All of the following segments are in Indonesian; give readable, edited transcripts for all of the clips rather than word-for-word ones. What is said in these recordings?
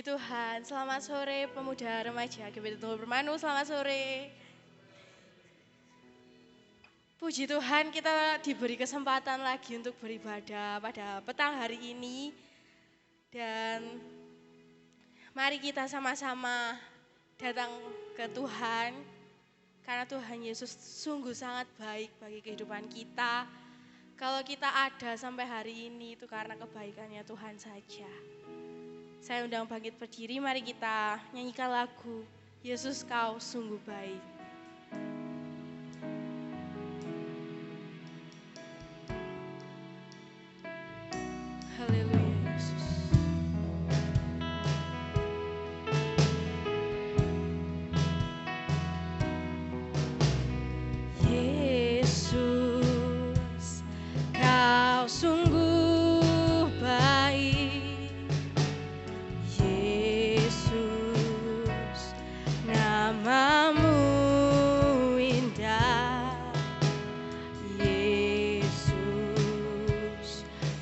Tuhan, selamat sore pemuda remaja GBT Tunggul Permanu, selamat sore. Puji Tuhan kita diberi kesempatan lagi untuk beribadah pada petang hari ini. Dan mari kita sama-sama datang ke Tuhan. Karena Tuhan Yesus sungguh sangat baik bagi kehidupan kita. Kalau kita ada sampai hari ini itu karena kebaikannya Tuhan saja. Saya undang bangkit berdiri, mari kita nyanyikan lagu Yesus Kau Sungguh Baik. Haleluya Yesus. Yesus, Kau sungguh namamu indah, Yesus,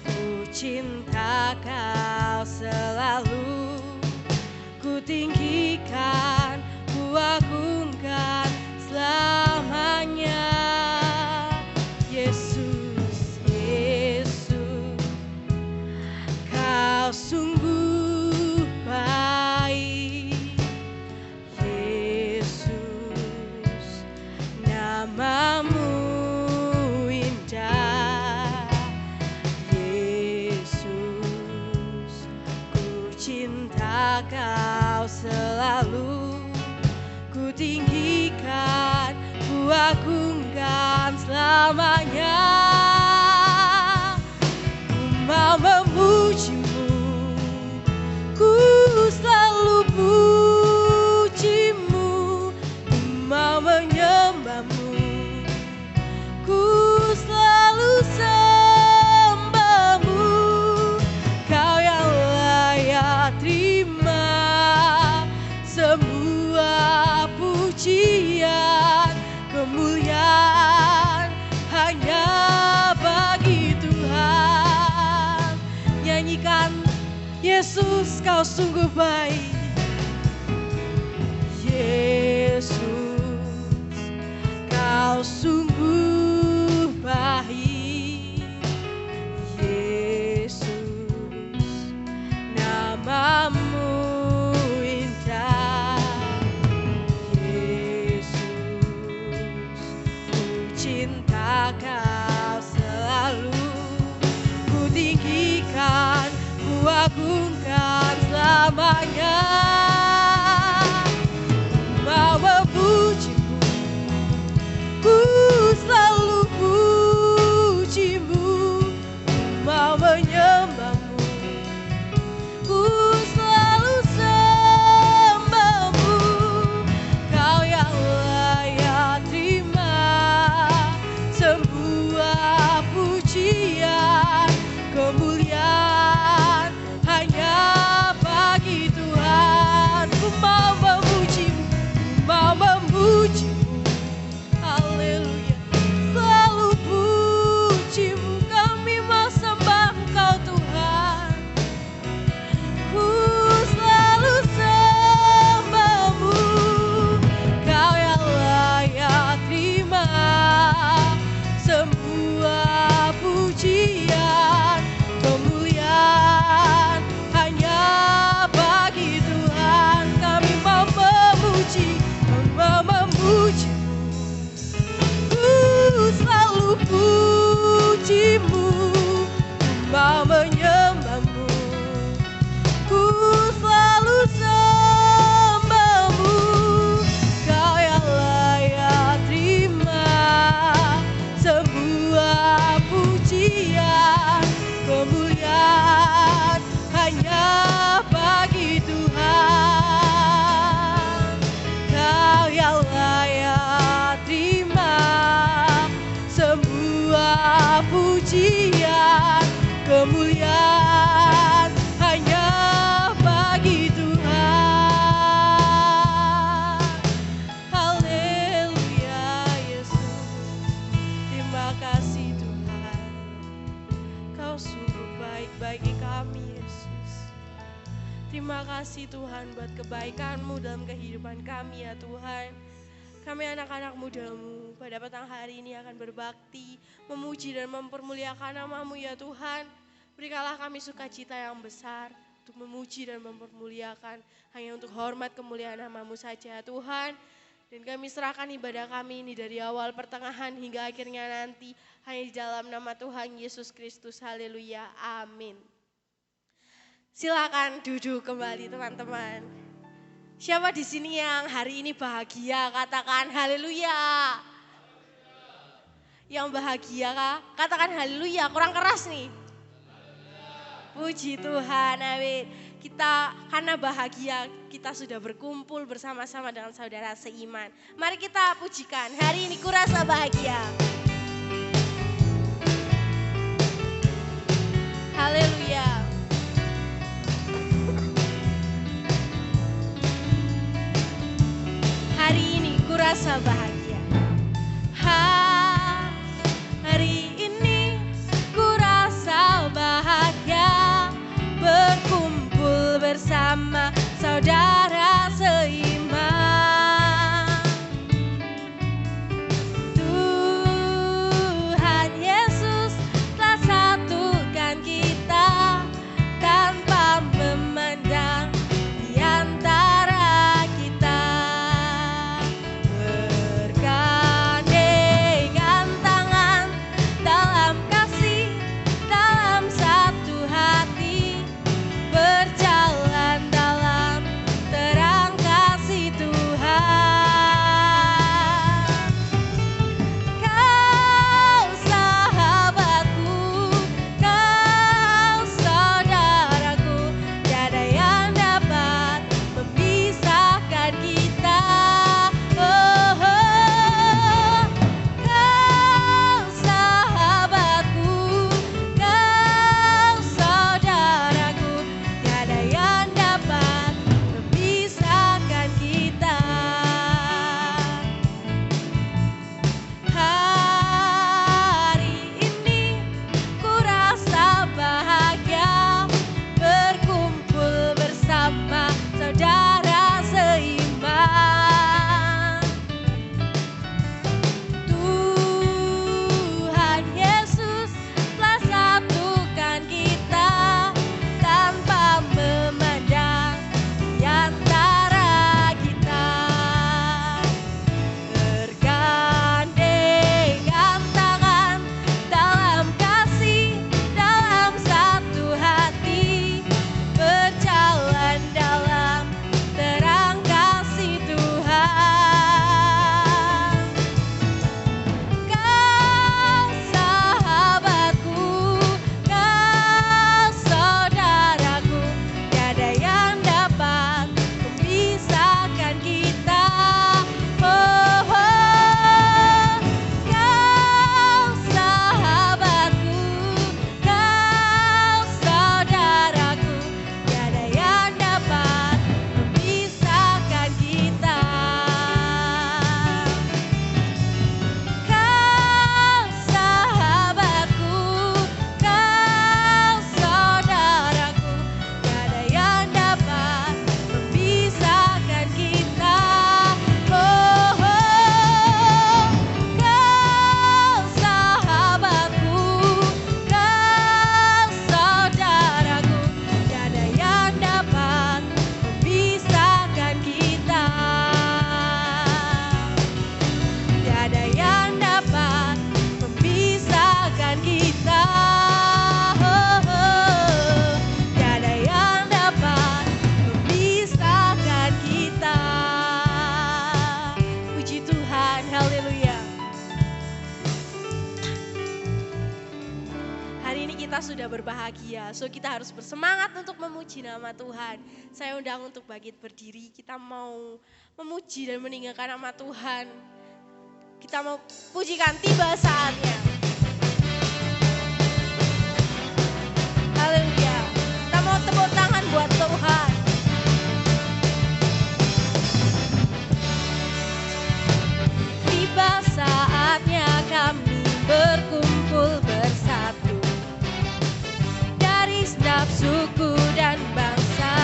ku cinta Kau selalu, ku tinggikan, ku agungkan selamanya. Yesus, Yesus, Kau sungguh baik, namamu indah, Yesus, ku cinta Kau selalu, ku tinggikan, ku agungkan selamanya. Ku mau memujimu, ku selalu pujimu, ku mau menyembahmu, ku selalu sembahmu. Kau yang layak terima semua pujian, kemuliaan hanya bagi Tuhan. Nyanyikan, Yesus Kau sungguh baik, Yesus Kau sungguh baik, Yesus, namamu indah, Yesus, ku cinta Kau selalu, ku tinggikan, ku agungkan selamanya. Mau memujimu, ku selalu pujimu, mau menyembahmu, ku selalu sembahmu. Kau yang layak terima semua pujian, kemuliaan hanya bagi Tuhan. Ku mau memujimu, ku mau memujimu, haleluya, selalu pujimu. Kami mau sembah Engkau Tuhan, ku selalu sembahmu. Kau yang layak terima semua pujian, kemuliaan hanya bagi Tuhan. Kami mau memuji, mau memujimu, ku selalu pujimu, mau menyembahmu, ku selalu sembahmu. Kau yang layak terima semua pujian, kemuliaan hanya bagi Tuhan. Kau yang layak terima semua pujian, kemuliaan hanya bagi Tuhan. Haleluya Yesus, terima kasih Tuhan. Kau sungguh baik bagi kami Yesus. terima kasih Tuhan buat kebaikan-Mu dalam kehidupan kami ya Tuhan. Kami anak-anak muda-Mu pada petang hari ini akan berbakti, memuji dan mempermuliakan nama-Mu ya Tuhan. Berikanlah kami sukacita yang besar untuk memuji dan mempermuliakan hanya untuk hormat kemuliaan nama-Mu saja Tuhan. Dan kami serahkan ibadah kami ini dari awal pertengahan hingga akhirnya nanti hanya di dalam nama Tuhan Yesus Kristus. Haleluya. Amin. Silakan duduk kembali teman-teman. Siapa di sini yang hari ini bahagia? Katakan haleluya. Yang bahagia katakan haleluya. Kurang keras nih. Puji Tuhan, amin. Kita karena bahagia kita sudah berkumpul bersama-sama dengan saudara seiman. Mari kita pujikan. Hari ini kurasa bahagia. Haleluya. Hari ini kurasa bahagia. Hari ini kurasa bahagia berkumpul bersama saudara seiman. Tuhan Yesus telah satukan kita tanpa memandang di antara kita. Bergandengan tangan dalam kasih, dalam satu hati, berjalan dalam terang kasih Tuhan. Kau sahabatku, kau saudaraku, tiada yang dapat memisahkan kita. Oh, kau sahabatku, kau saudaraku, tiada yang dapat memisahkan kita. Hari ini kurasa bahagia berkumpul bersama saudara seiman. Tuhan Yesus telah satukan kita tanpa memandang di antara kita. Bergandengan tangan dalam kasih, dalam satu hati, berjalan dalam terang kasih Tuhan. Kau sahabatku, kau saudaraku, tiada yang dapat memisahkan kita. Oh, kau sahabatku, kau saudaraku, tiada yang dapat memisahkan kita. Kau sahabatku, kau saudaraku, tiada yang dapat memisahkan kita. Oh, kau sahabatku, kau saudaraku, tiada yang dapat memisahkan kita. Tiada yang dapat memisahkan kita. Tiada yang dapat memisahkan kita. Puji Tuhan, haleluya. Hari ini kita sudah berbahagia, so kita harus bersemangat untuk memuji nama Tuhan. Saya undang untuk bangkit berdiri, kita mau memuji dan meninggikan nama Tuhan. Kita mau pujikan tiba saatnya. Haleluya. Kita mau tepuk tangan buat Tuhan. Tiba saatnya kami berkumpul bersatu dari setiap suku dan bangsa.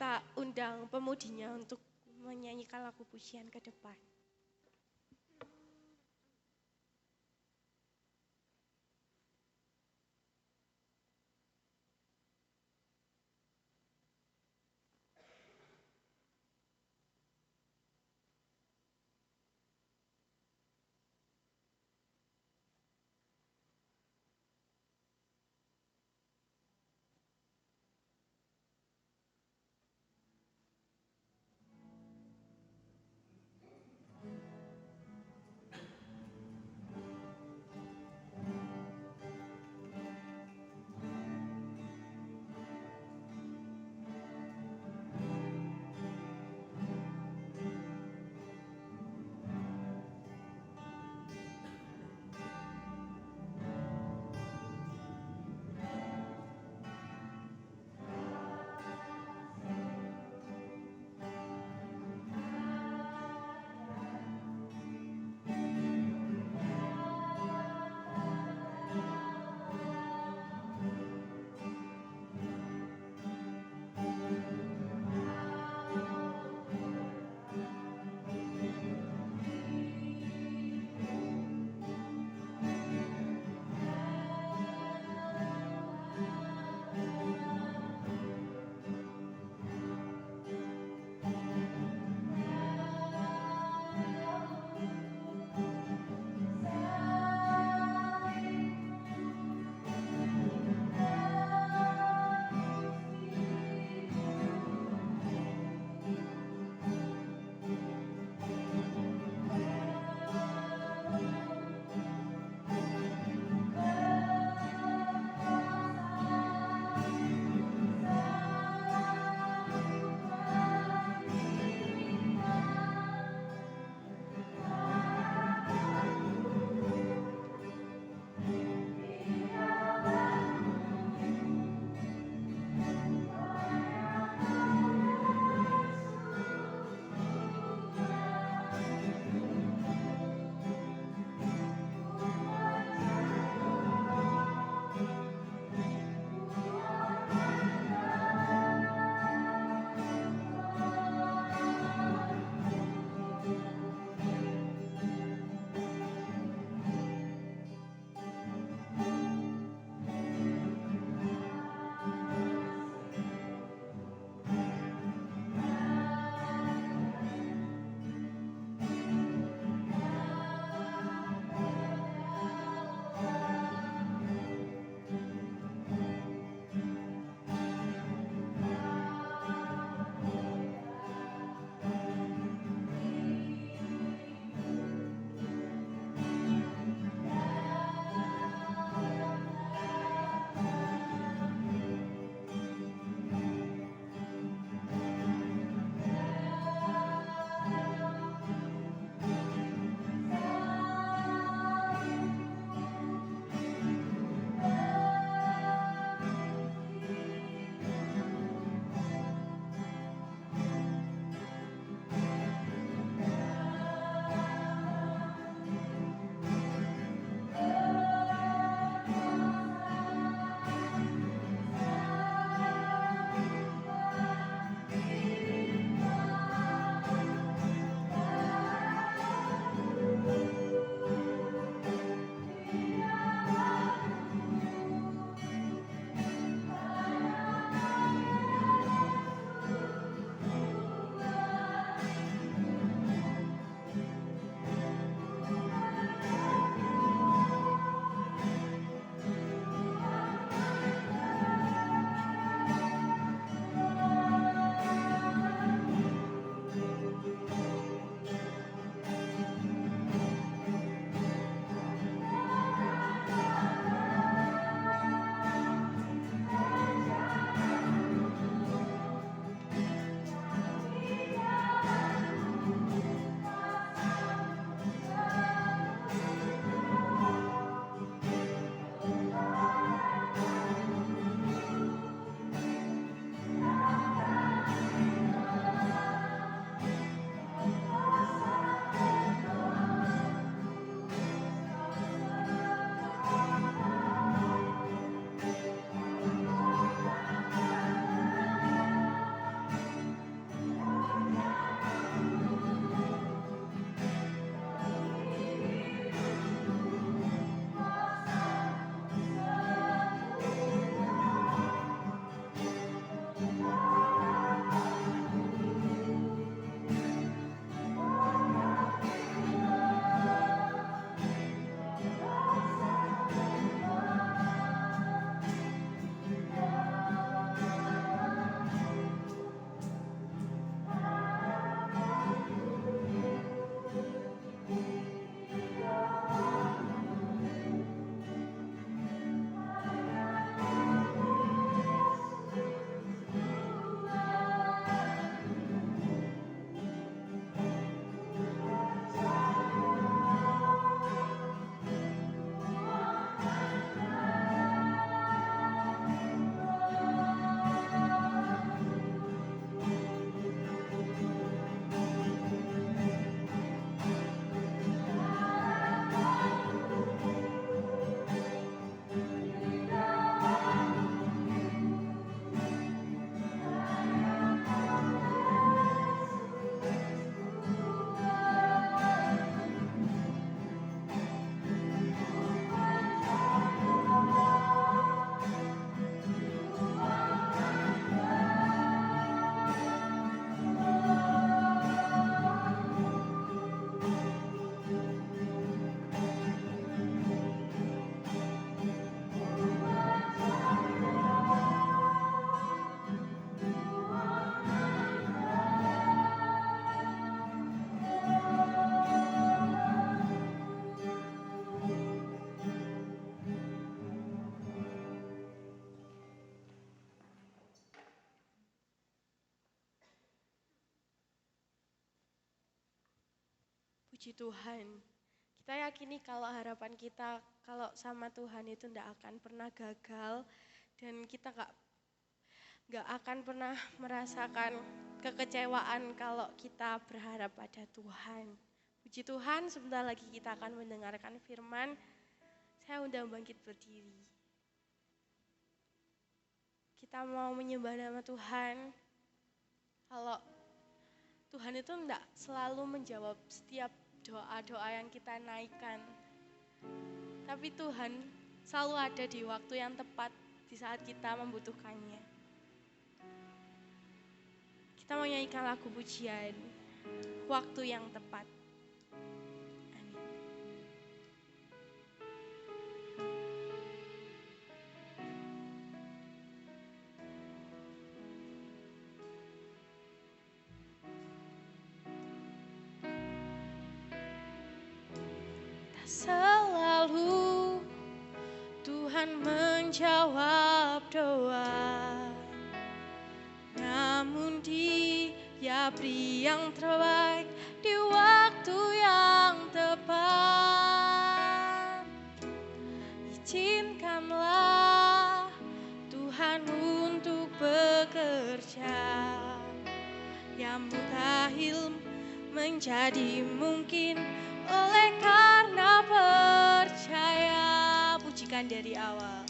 kita undang pemudinya untuk menyanyikan lagu pujian ke depan. Puji Tuhan. Kita yakini kalau harapan kita kalau sama Tuhan itu tidak akan pernah gagal dan kita nggak akan pernah merasakan kekecewaan kalau kita berharap pada Tuhan. Puji Tuhan, sebentar lagi kita akan mendengarkan firman. Saya undang bangkit berdiri. Kita mau menyembah nama Tuhan. Kalau Tuhan itu tidak selalu menjawab setiap doa-doa yang kita naikkan. Tapi Tuhan selalu ada di waktu yang tepat di saat kita membutuhkannya. Kita mau nyanyikan lagu pujian, waktu yang tepat. Amin. Tak selalu Tuhan menjawab doa, namun Dia beri yang terbaik di waktu yang tepat. Izinkanlah Tuhan untuk bekerja, yang mustahil menjadi mungkin oleh karena percaya. Pujikan dari awal.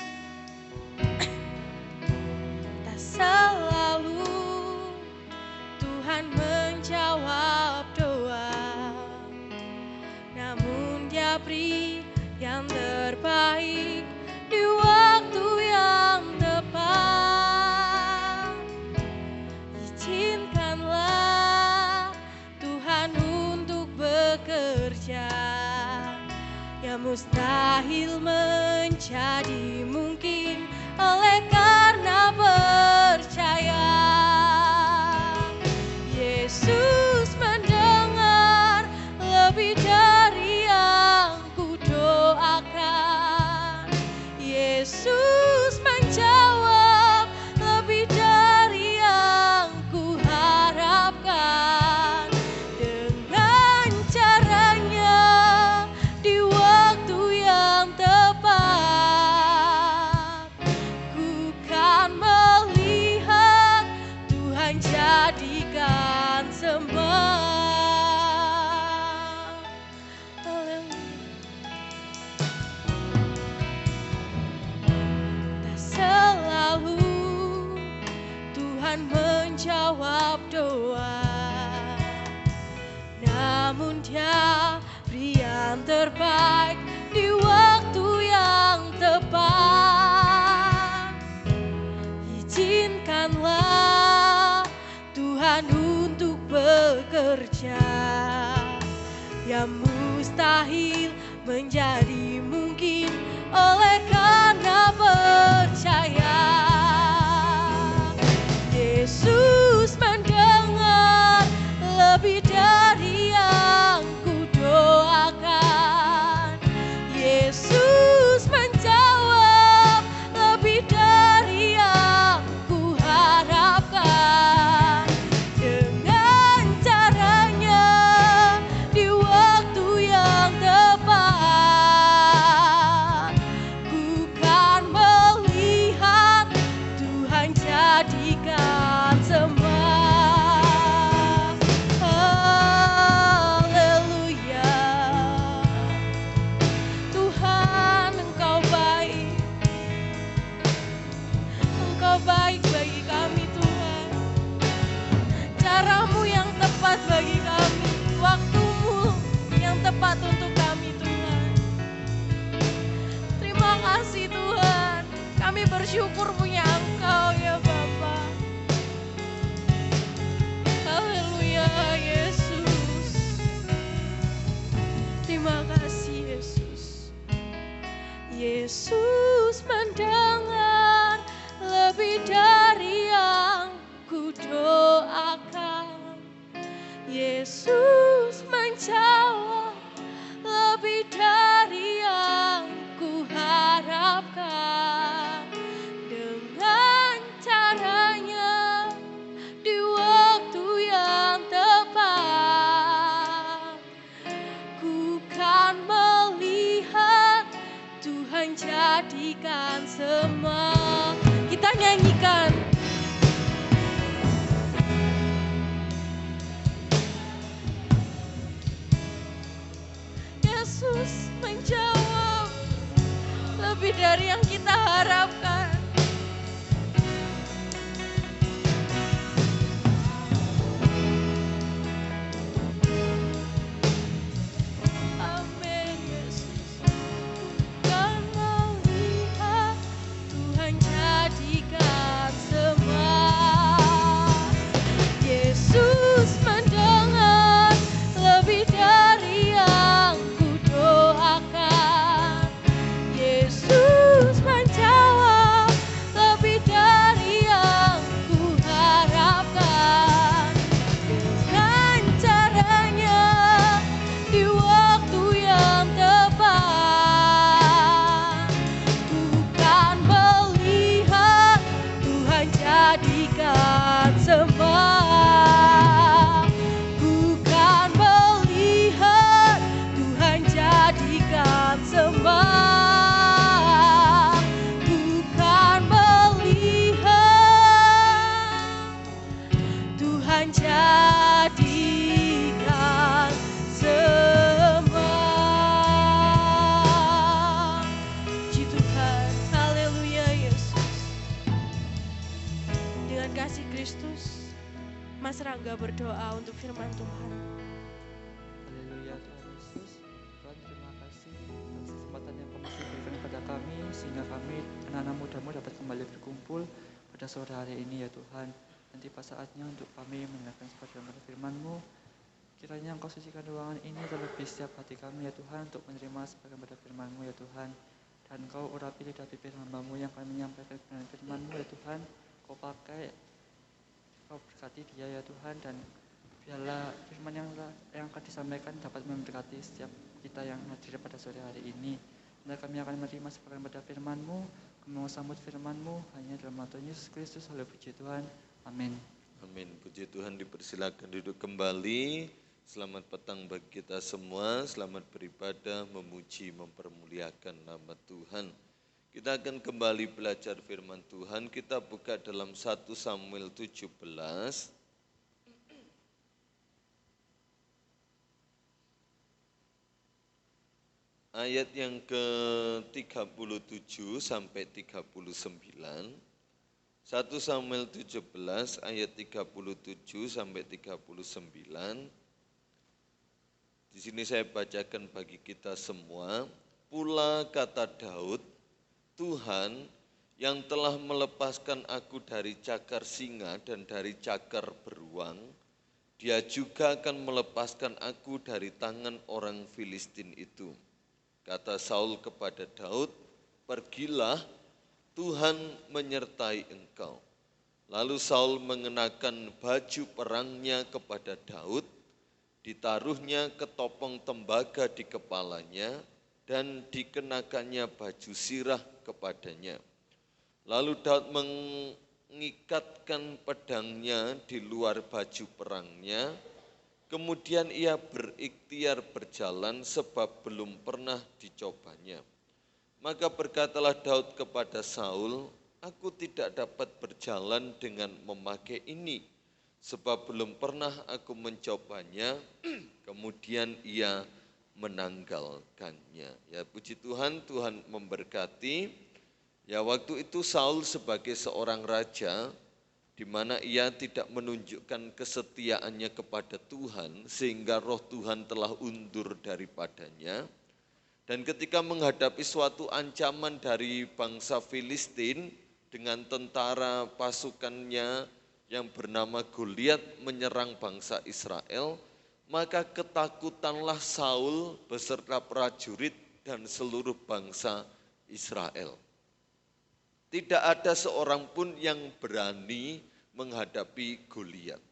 Tak selalu Tuhan menjawab doa, namun Dia beri yang terbaik di waktu yang tepat. Izinkanlah Tuhan untuk bekerja, yang mustahil menjadi mungkin oleh karena percaya. Yesus mendengar lebih dari yang kudoakan. Yesus menjawab lebih dari yang kuharapkan. Dengan caranya di waktu yang tepat, ku kan melihat Tuhan jadikan semua. Tak selalu Tuhan menjawab doa, namun Dia beri yang terbaik di waktu yang tepat. Izinkanlah Tuhan untuk bekerja, yang mustahil menjadi mungkin oleh karena percaya. Yesus mendengar lebih dari yang kudoakan. Yesus menjawab lebih dari yang kuharapkan. Dengan caranya di waktu yang tepat, ku kan melihat Tuhan jadikan semua. Haleluya. Tuhan, Engkau baik. Engkau baik bagi kami Tuhan. Caramu yang tepat bagi kami, waktumu yang tepat untuk kami Tuhan. Terima kasih Tuhan, kami bersyukur punya Engkau ya Bapa. Haleluya Yesus. Terima kasih Yesus. Yesus mendengar lebih dari yang kudoakan. Yesus menjawab lebih dari yang kuharapkan. Dengan caranya di waktu yang tepat, jadikan semua. Kita nyanyikan. Yesus menjawab lebih dari yang kita harapkan. Amin Yesus. Bukan melihat, Tuhan jadikan semua. Yesus mendengar lebih dari yang kudoakan. Yesus menjawab lebih dari yang kuharapkan. Dengan caranya di waktu yang tepat. Bukan melihat, Tuhan jadikan semua. Bukan melihat, Tuhan jadikan semua. Bukan melihat, Tuhan jadikan semua. Puji Tuhan, haleluya Yesus. Dengan kasih Kristus, Mas Rangga berdoa untuk firman Tuhan. Haleluya Tuhan Yesus. Tuhan terima kasih atas kesempatan yang kamu berikan kepada kami, sehingga kami anak-anak mudamu dapat kembali berkumpul pada sore hari ini ya Tuhan. Dan tiba saatnya untuk kami mendengarkan sabda firman-Mu. Kiranya Engkau sucikan ruangan ini terlebih setiap hati kami ya Tuhan, untuk menerima sebagian pada firman-Mu ya Tuhan. Dan Engkau urapi lidah bibir hamba-Mu yang kami menyampaikan kebenaran firman-Mu ya Tuhan. Kau pakai, Kau berkati dia ya Tuhan, dan biarlah firman yang akan disampaikan dapat memberkati setiap kita yang hadir pada sore hari ini. Dan kami akan menerima sebagian pada firman-Mu, kami mau sambut firman-Mu hanya dalam nama Tuhan Yesus Kristus. Haleluya, puji Tuhan. Amin. Amin. Puji Tuhan, dipersilakan duduk kembali. Selamat petang bagi kita semua. Selamat beribadah, memuji, mempermuliakan nama Tuhan. Kita akan kembali belajar firman Tuhan. Kita buka dalam 1 Samuel 17. Ayat yang ke-37 sampai 39. 1 Samuel 17 ayat 37 sampai 39. Di sini saya bacakan bagi kita semua. Pula kata Daud, Tuhan yang telah melepaskan aku dari cakar singa dan dari cakar beruang, Dia juga akan melepaskan aku dari tangan orang Filistin itu. Kata Saul kepada Daud, pergilah, Tuhan menyertai engkau. Lalu Saul mengenakan baju perangnya kepada Daud, ditaruhnya ketopong tembaga di kepalanya, dan dikenakannya baju sirah kepadanya. Lalu Daud mengikatkan pedangnya di luar baju perangnya, kemudian ia berikhtiar berjalan sebab belum pernah dicobanya. Maka berkatalah Daud kepada Saul, aku tidak dapat berjalan dengan memakai ini, sebab belum pernah aku mencobanya. Kemudian ia menanggalkannya. Ya, puji Tuhan, Tuhan memberkati. Ya, waktu itu Saul sebagai seorang raja, di mana ia tidak menunjukkan kesetiaannya kepada Tuhan, sehingga roh Tuhan telah undur daripadanya. Dan ketika menghadapi suatu ancaman dari bangsa Filistin dengan tentara pasukannya yang bernama Goliat menyerang bangsa Israel, maka ketakutanlah Saul beserta prajurit dan seluruh bangsa Israel. Tidak ada seorang pun yang berani menghadapi Goliat.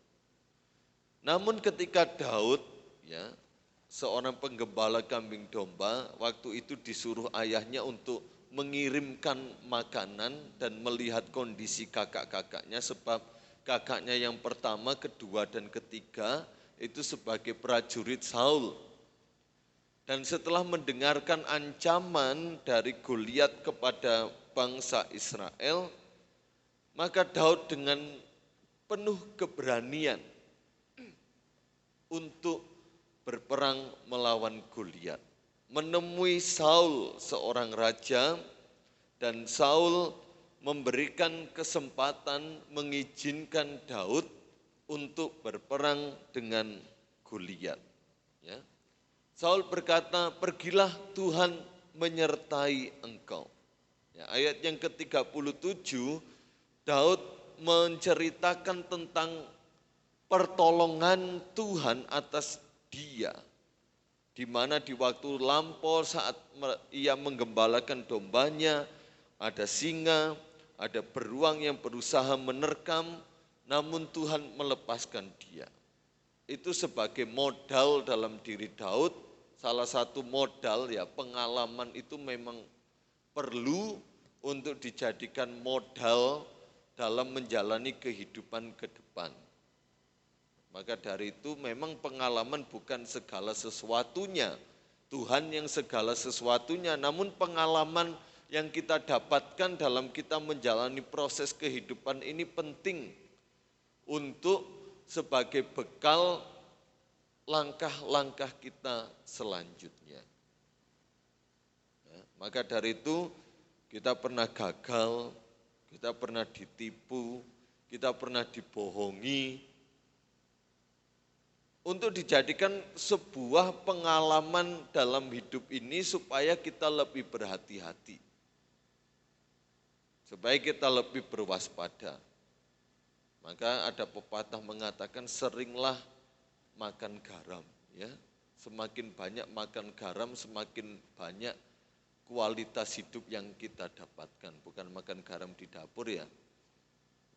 Namun ketika Daud, seorang penggembala kambing domba, waktu itu disuruh ayahnya untuk mengirimkan makanan dan melihat kondisi kakak-kakaknya, sebab kakaknya yang pertama, kedua, dan ketiga itu sebagai prajurit Saul. Dan setelah mendengarkan ancaman dari Goliat kepada bangsa Israel, maka Daud dengan penuh keberanian untuk berperang melawan Goliat. Menemui Saul seorang raja, dan Saul memberikan kesempatan mengizinkan Daud untuk berperang dengan Goliat. Ya. Saul berkata, pergilah, Tuhan menyertai engkau. Ya, ayat yang ke-37, Daud menceritakan tentang pertolongan Tuhan atas dia. Di mana di waktu lampau saat ia menggembalakan dombanya, ada singa, ada beruang yang berusaha menerkam, namun Tuhan melepaskan dia. Itu sebagai modal dalam diri Daud, salah satu modal ya, pengalaman itu memang perlu untuk dijadikan modal dalam menjalani kehidupan ke depan. Maka dari itu memang pengalaman bukan segala sesuatunya, Tuhan yang segala sesuatunya, namun pengalaman yang kita dapatkan dalam kita menjalani proses kehidupan ini penting untuk sebagai bekal langkah-langkah kita selanjutnya. Ya, maka dari itu kita pernah gagal, kita pernah ditipu, kita pernah dibohongi, untuk dijadikan sebuah pengalaman dalam hidup ini supaya kita lebih berhati-hati, supaya kita lebih berwaspada. Maka ada pepatah mengatakan seringlah makan garam, ya. Semakin banyak makan garam, semakin banyak kualitas hidup yang kita dapatkan. Bukan makan garam di dapur ya,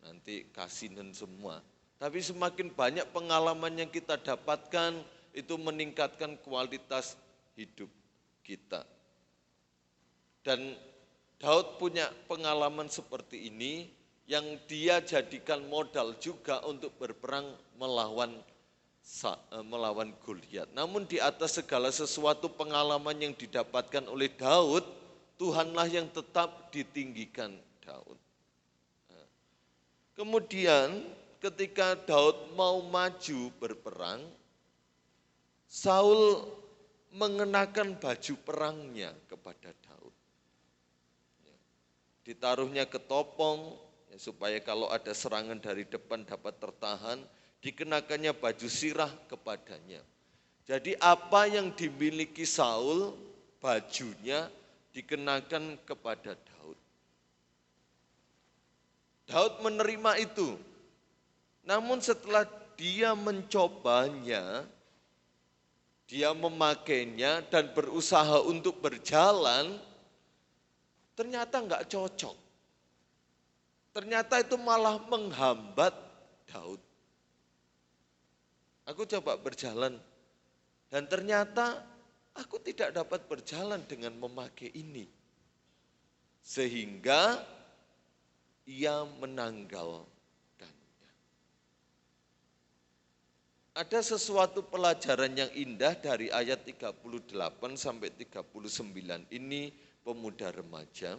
nanti kasinan semua. Tapi semakin banyak pengalaman yang kita dapatkan, itu meningkatkan kualitas hidup kita. Dan Daud punya pengalaman seperti ini, yang dia jadikan modal juga untuk berperang melawan Goliat. Namun di atas segala sesuatu pengalaman yang didapatkan oleh Daud, Tuhanlah yang tetap ditinggikan Daud. Kemudian ketika Daud mau maju berperang, Saul mengenakan baju perangnya kepada Daud. Ditaruhnya ketopong, supaya kalau ada serangan dari depan dapat tertahan, dikenakannya baju sirah kepadanya. Jadi apa yang dimiliki Saul, bajunya dikenakan kepada Daud. Daud menerima itu. Namun setelah dia mencobanya, dia memakainya dan berusaha untuk berjalan, ternyata enggak cocok. Ternyata itu malah menghambat Daud. Aku coba berjalan dan ternyata aku tidak dapat berjalan dengan memakai ini. Sehingga ia menanggalkannya. Ada sesuatu pelajaran yang indah dari ayat 38 sampai 39 ini, pemuda remaja,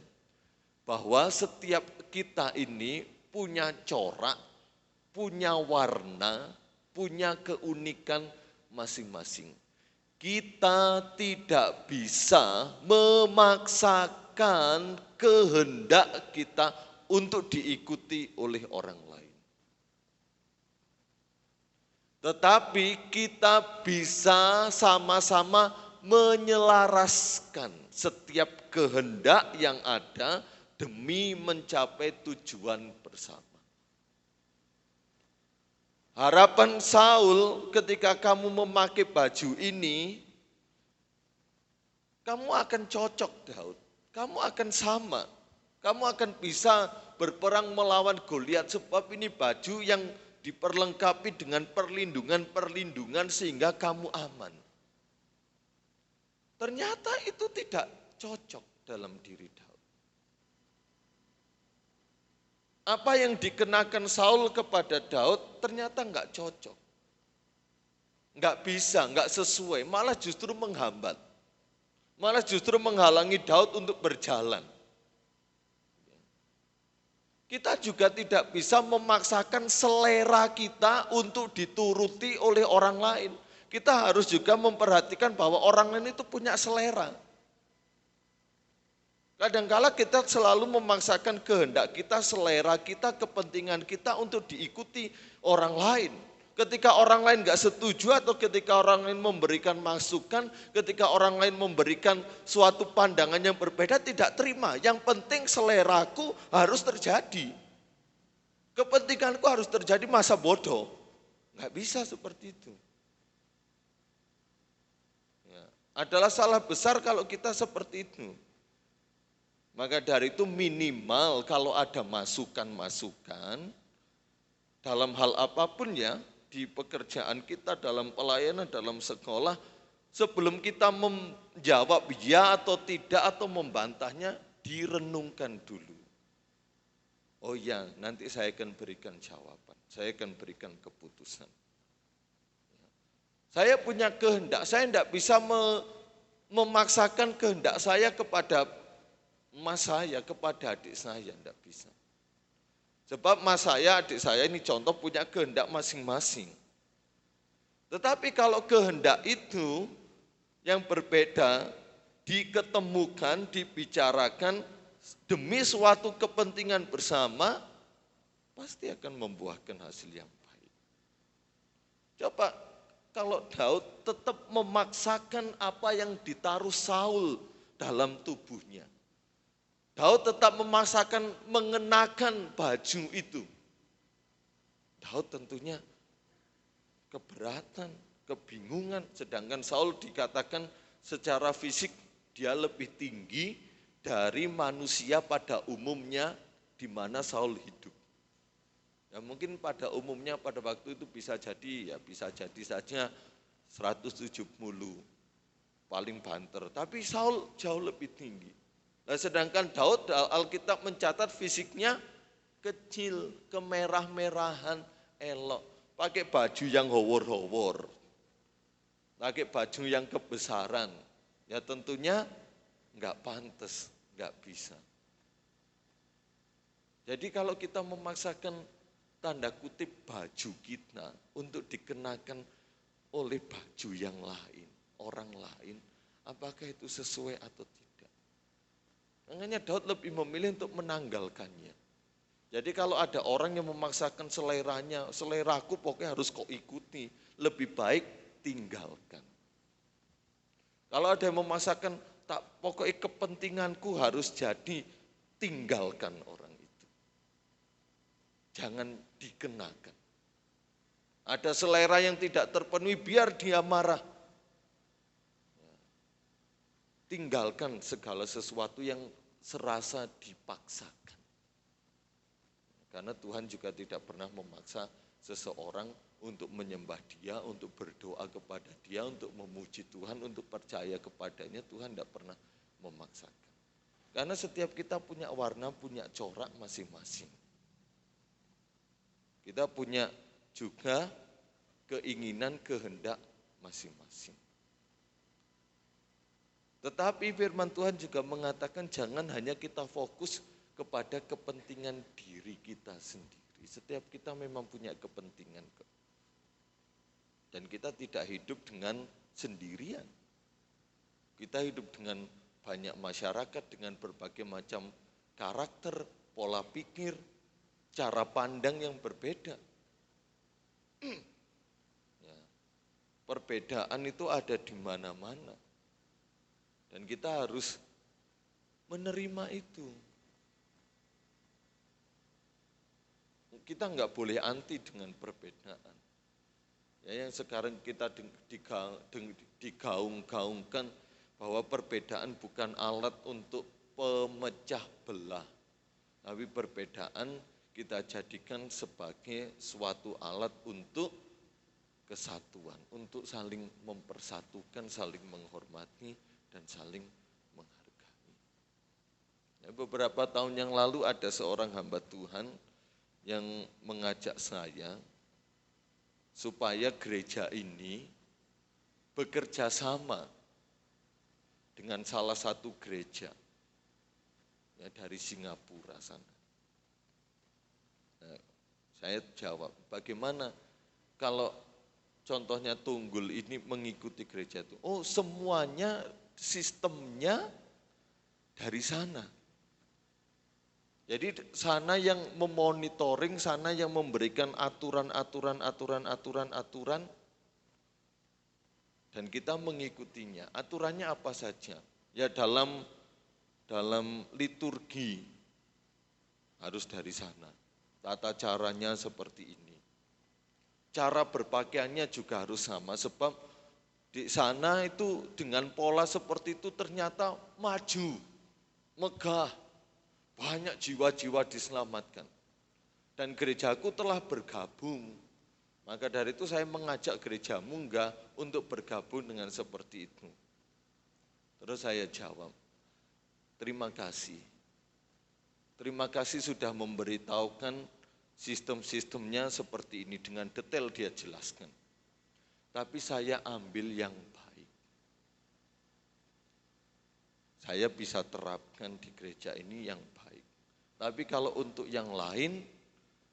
bahwa setiap kita ini punya corak, punya warna, punya keunikan masing-masing. Kita tidak bisa memaksakan kehendak kita untuk diikuti oleh orang lain. Tetapi kita bisa sama-sama menyelaraskan setiap kehendak yang ada demi mencapai tujuan bersama. Harapan Saul ketika kamu memakai baju ini, kamu akan cocok Daud, kamu akan sama, kamu akan bisa berperang melawan Goliat sebab ini baju yang diperlengkapi dengan perlindungan-perlindungan sehingga kamu aman. Ternyata itu tidak cocok dalam diri Daud. Apa yang dikenakan Saul kepada Daud ternyata enggak cocok. Enggak bisa, enggak sesuai, malah justru menghambat. Malah justru menghalangi Daud untuk berjalan. Kita juga tidak bisa memaksakan selera kita untuk dituruti oleh orang lain. Kita harus juga memperhatikan bahwa orang lain itu punya selera. Kadangkala kita selalu memaksakan kehendak kita, selera kita, kepentingan kita untuk diikuti orang lain. Ketika orang lain gak setuju atau ketika orang lain memberikan masukan, ketika orang lain memberikan suatu pandangan yang berbeda, tidak terima. Yang penting seleraku harus terjadi. Kepentinganku harus terjadi, masa bodoh. Gak bisa seperti itu. Ya, adalah salah besar kalau kita seperti itu. Maka dari itu minimal kalau ada masukan-masukan dalam hal apapun ya, di pekerjaan kita, dalam pelayanan, dalam sekolah, sebelum kita menjawab ya atau tidak atau membantahnya, direnungkan dulu. Oh ya, nanti saya akan berikan jawaban, saya akan berikan keputusan. Saya punya kehendak, saya tidak bisa memaksakan kehendak saya kepada mas saya, kepada adik saya, tidak bisa. Sebab mas saya, adik saya ini contoh punya kehendak masing-masing. Tetapi kalau kehendak itu yang berbeda diketemukan, dibicarakan demi suatu kepentingan bersama, pasti akan membuahkan hasil yang baik. Coba kalau Daud tetap memaksakan apa yang ditaruh Saul dalam tubuhnya. Daud tetap memaksakan mengenakan baju itu. Daud tentunya keberatan, kebingungan. Sedangkan Saul dikatakan secara fisik dia lebih tinggi dari manusia pada umumnya di mana Saul hidup. Ya mungkin pada umumnya pada waktu itu bisa jadi saja 170 paling banter. Tapi Saul jauh lebih tinggi. Nah, sedangkan Daud, Alkitab mencatat fisiknya kecil, kemerah-merahan, elok. Pakai baju yang howor-howor, pakai baju yang kebesaran. Ya tentunya enggak pantas, enggak bisa. Jadi kalau kita memaksakan tanda kutip baju kita untuk dikenakan oleh baju yang lain, orang lain, apakah itu sesuai atau tidak? Makanya Daud lebih memilih untuk menanggalkannya. Jadi kalau ada orang yang memaksakan seleranya, seleraku pokoknya harus kau ikuti, lebih baik tinggalkan. Kalau ada yang memaksakan, tak pokoknya kepentinganku harus jadi, tinggalkan orang itu. Jangan dikenakan. Ada selera yang tidak terpenuhi, biar dia marah. Tinggalkan segala sesuatu yang serasa dipaksakan. Karena Tuhan juga tidak pernah memaksa seseorang untuk menyembah Dia, untuk berdoa kepada Dia, untuk memuji Tuhan, untuk percaya kepadanya. Tuhan tidak pernah memaksakan. Karena setiap kita punya warna, punya corak masing-masing. Kita punya juga keinginan, kehendak masing-masing. Tetapi firman Tuhan juga mengatakan jangan hanya kita fokus kepada kepentingan diri kita sendiri. Setiap kita memang punya kepentingan. Dan kita tidak hidup dengan sendirian. Kita hidup dengan banyak masyarakat, dengan berbagai macam karakter, pola pikir, cara pandang yang berbeda. Ya, perbedaan itu ada di mana-mana. Dan kita harus menerima itu. Kita enggak boleh anti dengan perbedaan. Ya, yang sekarang kita digaung-gaungkan bahwa perbedaan bukan alat untuk pemecah belah. Tapi perbedaan kita jadikan sebagai suatu alat untuk kesatuan, untuk saling mempersatukan, saling menghormati, dan saling menghargai. Ya, beberapa tahun yang lalu ada seorang hamba Tuhan yang mengajak saya supaya gereja ini bekerja sama dengan salah satu gereja ya, dari Singapura sana. Nah, saya jawab, bagaimana kalau contohnya Tunggul ini mengikuti gereja itu? Oh, semuanya sistemnya dari sana. Jadi sana yang memonitoring, sana yang memberikan aturan, dan kita mengikutinya. Aturannya apa saja? Ya dalam liturgi harus dari sana. Tata caranya seperti ini. Cara berpakaiannya juga harus sama sebab di sana itu dengan pola seperti itu ternyata maju, megah. Banyak jiwa-jiwa diselamatkan. Dan gerejaku telah bergabung. Maka dari itu saya mengajak gerejamu enggak untuk bergabung dengan seperti itu. Terus saya jawab, terima kasih. Terima kasih sudah memberitahukan sistem-sistemnya seperti ini dengan detail dia jelaskan. Tapi saya ambil yang baik. Saya bisa terapkan di gereja ini yang baik. Tapi kalau untuk yang lain,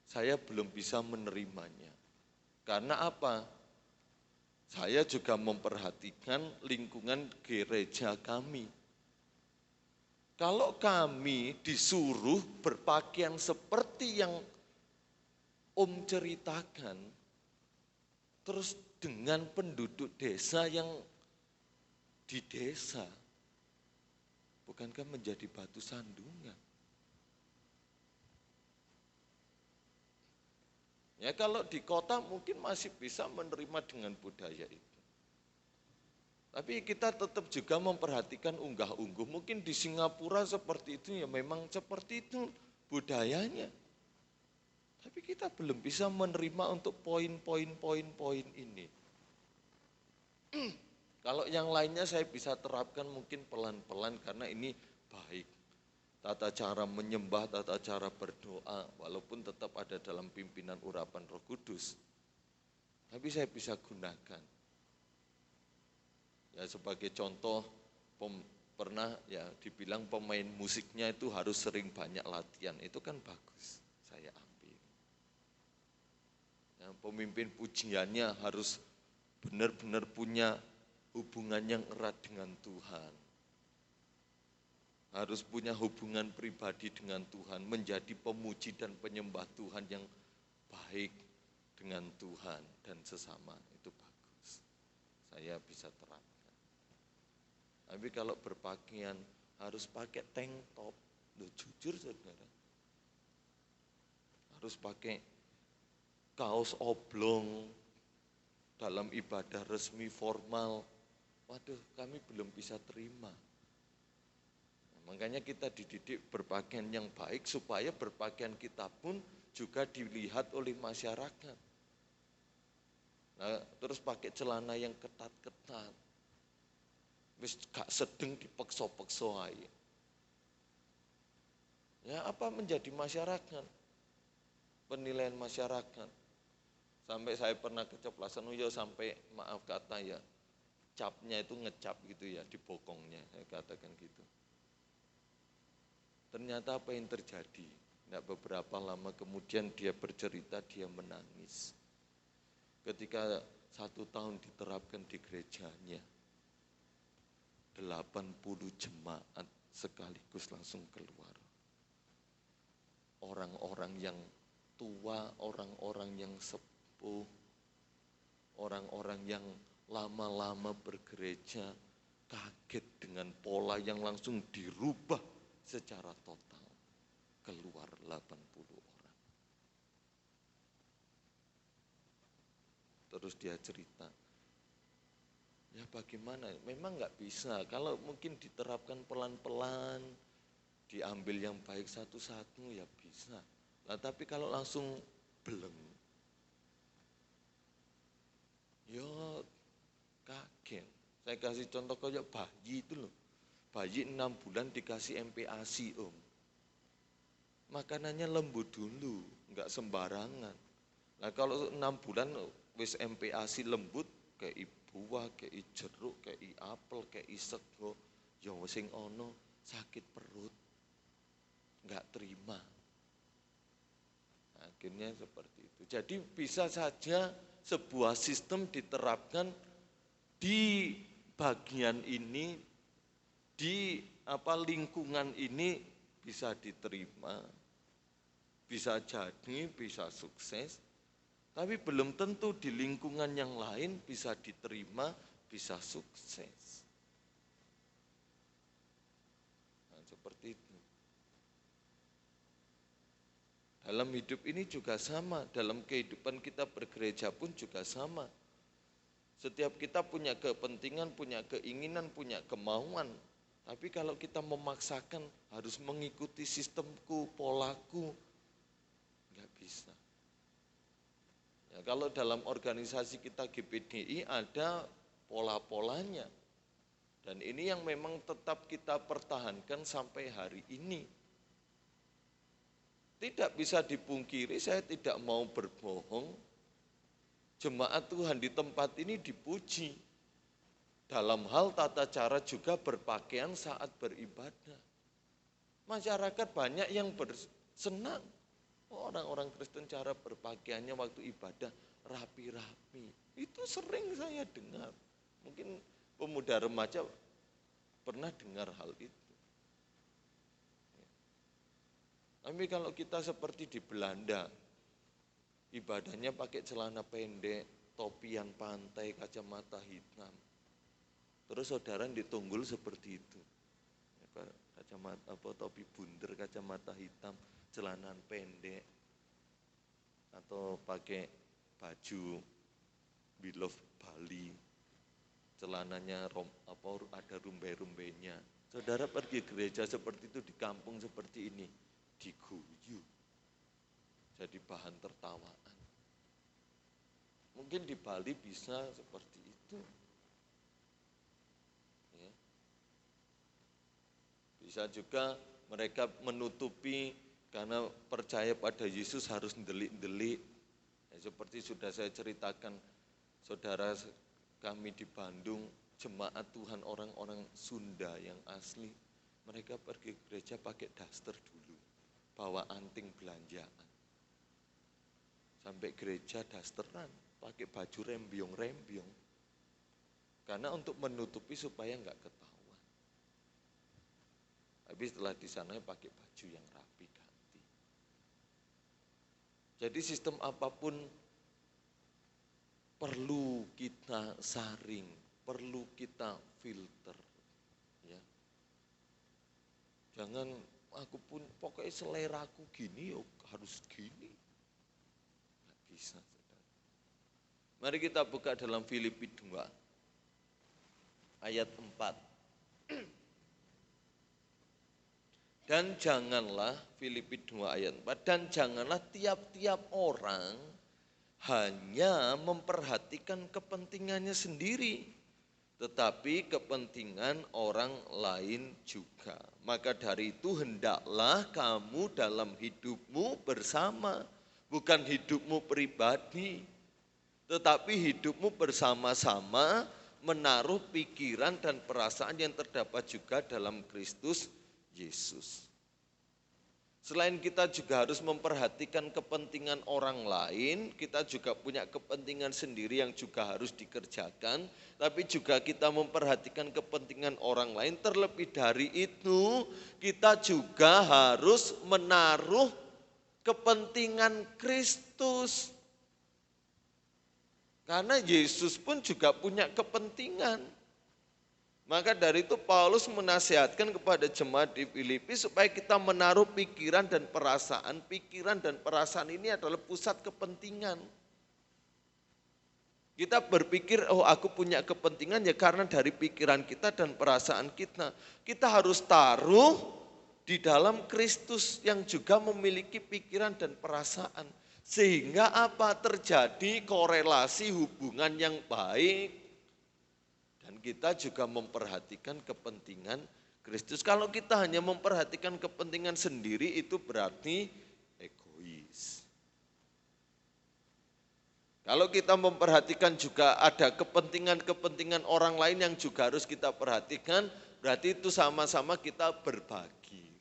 saya belum bisa menerimanya. Karena apa? Saya juga memperhatikan lingkungan gereja kami. Kalau kami disuruh berpakaian seperti yang Om ceritakan, terus dengan penduduk desa yang di desa, bukankah menjadi batu sandungan? Ya kalau di kota mungkin masih bisa menerima dengan budaya itu. Tapi kita tetap juga memperhatikan unggah-ungguh. Mungkin di Singapura seperti itu, ya memang seperti itu budayanya. Tapi kita belum bisa menerima untuk poin-poin ini. Kalau yang lainnya saya bisa terapkan mungkin pelan-pelan karena ini baik. Tata cara menyembah, tata cara berdoa, walaupun tetap ada dalam pimpinan urapan Roh Kudus. Tapi saya bisa gunakan. Ya sebagai contoh, pernah ya dibilang pemain musiknya itu harus sering banyak latihan, itu kan bagus, saya ambil. Ya, pemimpin pujiannya harus benar-benar punya hubungan yang erat dengan Tuhan. Harus punya hubungan pribadi dengan Tuhan, menjadi pemuji dan penyembah Tuhan yang baik dengan Tuhan dan sesama, itu bagus. Saya bisa terapkan. Tapi kalau berpakaian harus pakai tank top, loh jujur saudara. Harus pakai kaos oblong dalam ibadah resmi formal. Waduh, kami belum bisa terima. Makanya kita dididik berpakaian yang baik supaya berpakaian kita pun juga dilihat oleh masyarakat. Nah, terus pakai celana yang ketat-ketat. Wis gak sedeng dipekso-pekso aja. Ya apa menjadi masyarakat? Penilaian masyarakat. Sampai saya pernah keceplosan, ya sampai maaf kata ya, capnya itu ngecap gitu ya di bokongnya, saya katakan gitu. Ternyata apa yang terjadi? Tidak beberapa lama kemudian dia bercerita, dia menangis. Ketika 1 tahun diterapkan di gerejanya, 80 jemaat sekaligus langsung keluar. Orang-orang yang tua, orang-orang yang sepuh, orang-orang yang lama-lama bergereja, kaget dengan pola yang langsung dirubah secara total, keluar 80 orang. Terus dia cerita, ya bagaimana, memang nggak bisa, kalau mungkin diterapkan pelan-pelan, diambil yang baik satu-satu ya bisa. Nah tapi kalau langsung belum, ya kaget. Saya kasih contoh kayak bayi itu loh. Bayi 6 bulan dikasih MPASI om. Makanannya lembut dulu, enggak sembarangan. Nah kalau 6 bulan wis MPASI lembut, kayak buah, kayak jeruk, kayak apel, kayak sego. Ya sing ono sakit perut, enggak terima. Akhirnya seperti itu. Jadi bisa saja sebuah sistem diterapkan di bagian ini, di lingkungan ini bisa diterima, bisa jadi, bisa sukses, tapi belum tentu di lingkungan yang lain bisa diterima, bisa sukses. Nah, seperti itu. Dalam hidup ini juga sama, dalam kehidupan kita bergereja pun juga sama. Setiap kita punya kepentingan, punya keinginan, punya kemauan. Tapi kalau kita memaksakan harus mengikuti sistemku, polaku, nggak bisa. Ya, kalau dalam organisasi kita GPDI ada pola-polanya. Dan ini yang memang tetap kita pertahankan sampai hari ini. Tidak bisa dipungkiri, saya tidak mau berbohong. Jemaat Tuhan di tempat ini dipuji. Dalam hal tata cara juga berpakaian saat beribadah. Masyarakat banyak yang bersenang. Orang-orang Kristen cara berpakaiannya waktu ibadah rapi-rapi. Itu sering saya dengar. Mungkin pemuda remaja pernah dengar hal itu. Tapi kalau kita seperti di Belanda, ibadahnya pakai celana pendek, topian pantai, kacamata hitam. Terus saudara ditunggul seperti itu. Kacamata topi bundar, kacamata hitam, celana pendek, atau pakai baju Bilof Bali, celananya ada rumbai-rumbainya. Saudara pergi gereja seperti itu di kampung seperti ini, diguyu, jadi bahan tertawaan. Mungkin di Bali bisa seperti itu. Ya. Bisa juga mereka menutupi karena percaya pada Yesus harus ndelik-ndelik. Ya, seperti sudah saya ceritakan, saudara kami di Bandung, jemaat Tuhan orang-orang Sunda yang asli, mereka pergi gereja pakai daster dulu. Bawa anting belanjaan. Sampai gereja dasteran, pakai baju rembyong-rembyong. Karena untuk menutupi supaya enggak ketahuan. Tapi setelah di sana pakai baju yang rapi ganti. Jadi sistem apapun perlu kita saring, perlu kita filter. Ya. Jangan aku pun pokoknya seleraku gini, yuk harus gini. Nggak bisa. Saudara. Mari kita buka dalam Filipi 2 ayat 4. Dan janganlah, Filipi 2 ayat 4, dan janganlah tiap-tiap orang hanya memperhatikan kepentingannya sendiri, tetapi kepentingan orang lain juga. Maka dari itu hendaklah kamu dalam hidupmu bersama, bukan hidupmu pribadi, tetapi hidupmu bersama-sama menaruh pikiran dan perasaan yang terdapat juga dalam Kristus Yesus. Selain kita juga harus memperhatikan kepentingan orang lain, kita juga punya kepentingan sendiri yang juga harus dikerjakan, tapi juga kita memperhatikan kepentingan orang lain. Terlebih dari itu, kita juga harus menaruh kepentingan Kristus. Karena Yesus pun juga punya kepentingan. Maka dari itu Paulus menasihatkan kepada jemaat di Filipi supaya kita menaruh pikiran dan perasaan. Pikiran dan perasaan ini adalah pusat kepentingan. Kita berpikir, oh aku punya kepentingan ya karena dari pikiran kita dan perasaan kita. Kita harus taruh di dalam Kristus yang juga memiliki pikiran dan perasaan. Sehingga apa? Terjadi korelasi hubungan yang baik. Dan kita juga memperhatikan kepentingan Kristus. Kalau kita hanya memperhatikan kepentingan sendiri itu berarti egois. Kalau kita memperhatikan juga ada kepentingan-kepentingan orang lain yang juga harus kita perhatikan, berarti itu sama-sama kita berbagi.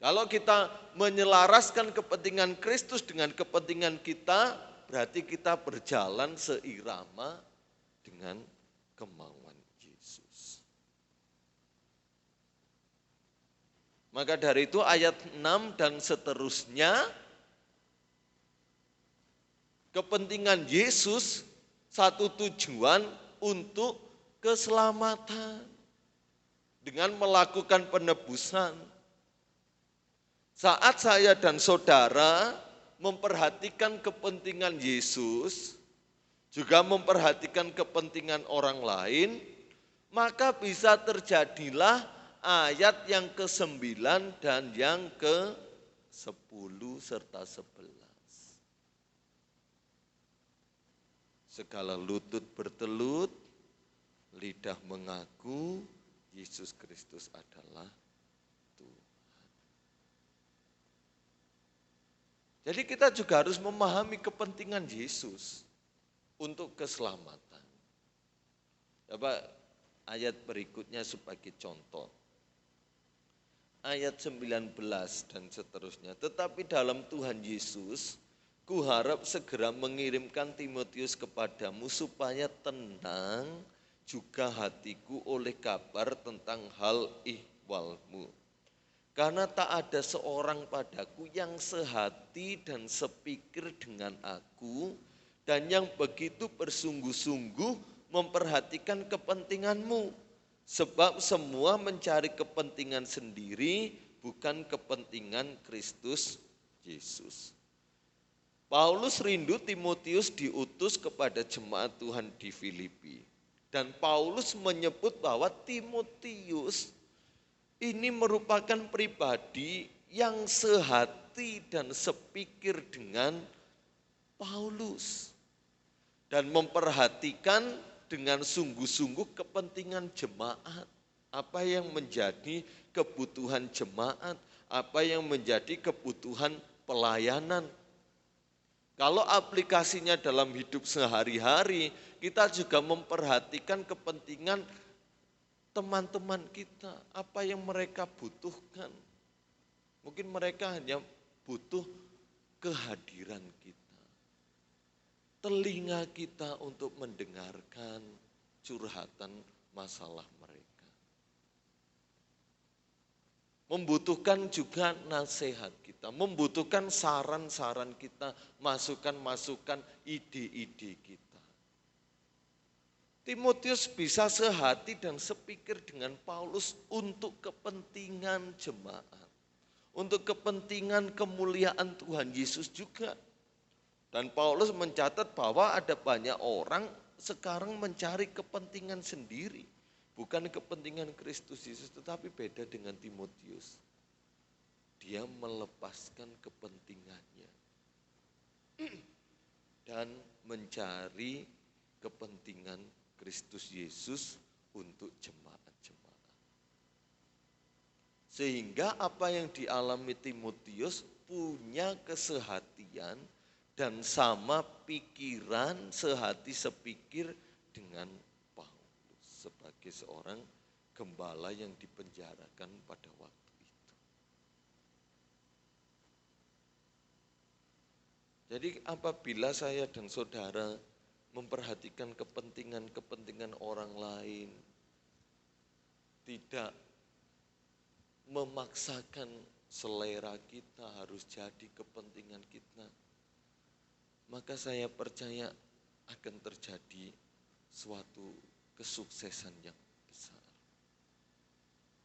Kalau kita menyelaraskan kepentingan Kristus dengan kepentingan kita, berarti kita berjalan seirama dengan kemauan Yesus. Maka dari itu ayat 6 dan seterusnya, kepentingan Yesus satu tujuan untuk keselamatan dengan melakukan penebusan. Saat saya dan saudara memperhatikan kepentingan Yesus, juga memperhatikan kepentingan orang lain, maka bisa terjadilah ayat yang ke-9 dan yang ke-10 serta 11. Segala lutut bertelut, lidah mengaku Yesus Kristus adalah Tuhan. Jadi kita juga harus memahami kepentingan Yesus untuk keselamatan. Coba ayat berikutnya sebagai contoh. Ayat 19 dan seterusnya. Tetapi dalam Tuhan Yesus, kuharap segera mengirimkan Timotius kepadamu supaya tenang juga hatiku oleh kabar tentang hal ihwalmu. Karena tak ada seorang padaku yang sehati dan sepikir dengan aku dan yang begitu bersungguh-sungguh memperhatikan kepentinganmu. Sebab semua mencari kepentingan sendiri, bukan kepentingan Kristus Yesus. Paulus rindu Timotius diutus kepada jemaat Tuhan di Filipi. Dan Paulus menyebut bahwa Timotius ini merupakan pribadi yang sehati dan sepikir dengan Paulus. Dan memperhatikan dengan sungguh-sungguh kepentingan jemaat. Apa yang menjadi kebutuhan jemaat, apa yang menjadi kebutuhan pelayanan. Kalau aplikasinya dalam hidup sehari-hari, kita juga memperhatikan kepentingan teman-teman kita, apa yang mereka butuhkan. Mungkin mereka hanya butuh kehadiran kita. Telinga kita untuk mendengarkan curhatan masalah mereka. Membutuhkan juga nasihat kita, membutuhkan saran-saran kita, masukan-masukan ide-ide kita. Timotius bisa sehati dan sepikir dengan Paulus untuk kepentingan jemaat. Untuk kepentingan kemuliaan Tuhan Yesus juga. Dan Paulus mencatat bahwa ada banyak orang sekarang mencari kepentingan sendiri. Bukan kepentingan Kristus Yesus, tetapi beda dengan Timotius. Dia melepaskan kepentingannya. Dan mencari kepentingan Kristus Yesus untuk jemaat-jemaat. Sehingga apa yang dialami Timotius punya kesehatian dan sama pikiran, sehati sepikir dengan Paulus sebagai seorang gembala yang dipenjarakan pada waktu itu. Jadi apabila saya dan saudara memperhatikan kepentingan-kepentingan orang lain, tidak memaksakan selera kita harus jadi kepentingan kita, maka saya percaya akan terjadi suatu kesuksesan yang besar.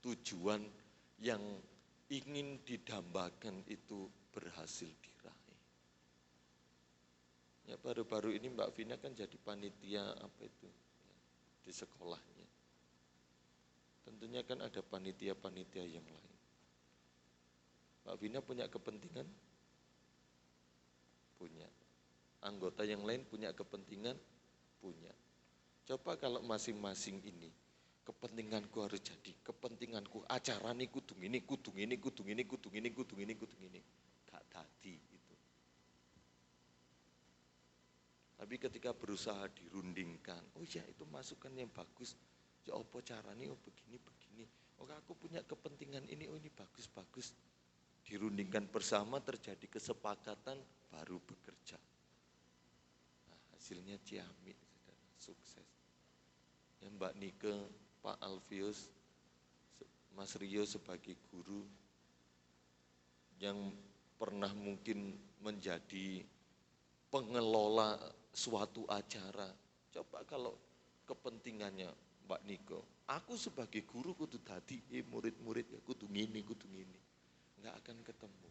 Tujuan yang ingin didambakan itu berhasil diraih. Ya, baru-baru ini Mbak Vina kan jadi panitia di sekolahnya. Tentunya kan ada panitia-panitia yang lain. Mbak Vina punya kepentingan? Punya. Anggota yang lain punya kepentingan? Punya. Coba kalau masing-masing ini, kepentinganku harus jadi, kepentinganku acara ini kudung ini, kudung ini, kudung ini, kudung ini, kudung ini, kudung ini. Gak tadi itu. Tapi ketika berusaha dirundingkan, oh ya itu masukan yang bagus. Ya apa caranya, oh begini. Oke aku punya kepentingan ini, oh ini bagus. Dirundingkan bersama, terjadi kesepakatan, baru bekerja. Nah, hasilnya ciamik, saudara, sukses. Ya Mbak Nike, Pak Alfius, Mas Rio sebagai guru yang pernah mungkin menjadi pengelola suatu acara. Coba kalau kepentingannya Mbak Niko, aku sebagai guru kudu dadi murid-murid ya kudu ngini. Enggak akan ketemu.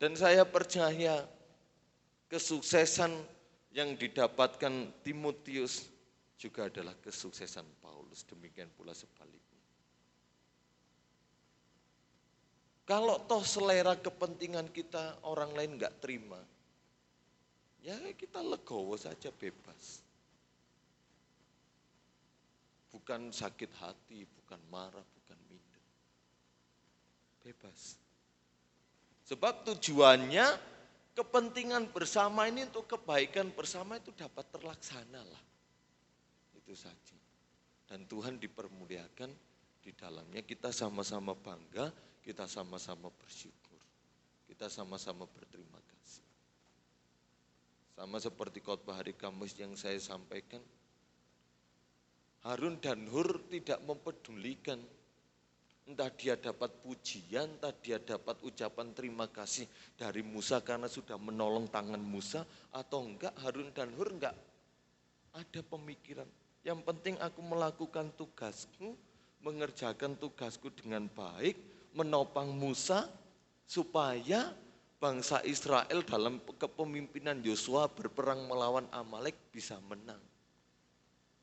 Dan saya percaya kesuksesan yang didapatkan Timotius juga adalah kesuksesan Paulus, demikian pula sebaliknya. Kalau toh selera kepentingan kita orang lain enggak terima, ya kita legowo saja, bebas. Bukan sakit hati, bukan marah, bukan minder. Bebas. Sebab tujuannya kepentingan bersama ini untuk kebaikan bersama itu dapat terlaksana lah. Itu saja. Dan Tuhan dipermuliakan di dalamnya, kita sama-sama bangga, kita sama-sama bersyukur. Kita sama-sama berterima kasih. Sama seperti khotbah hari Kamis yang saya sampaikan, Harun dan Hur tidak mempedulikan entah dia dapat pujian, entah dia dapat ucapan terima kasih dari Musa karena sudah menolong tangan Musa atau enggak. Harun dan Hur enggak ada pemikiran. Yang penting aku melakukan tugasku, mengerjakan tugasku dengan baik, menopang Musa supaya bangsa Israel dalam kepemimpinan Yosua berperang melawan Amalek bisa menang.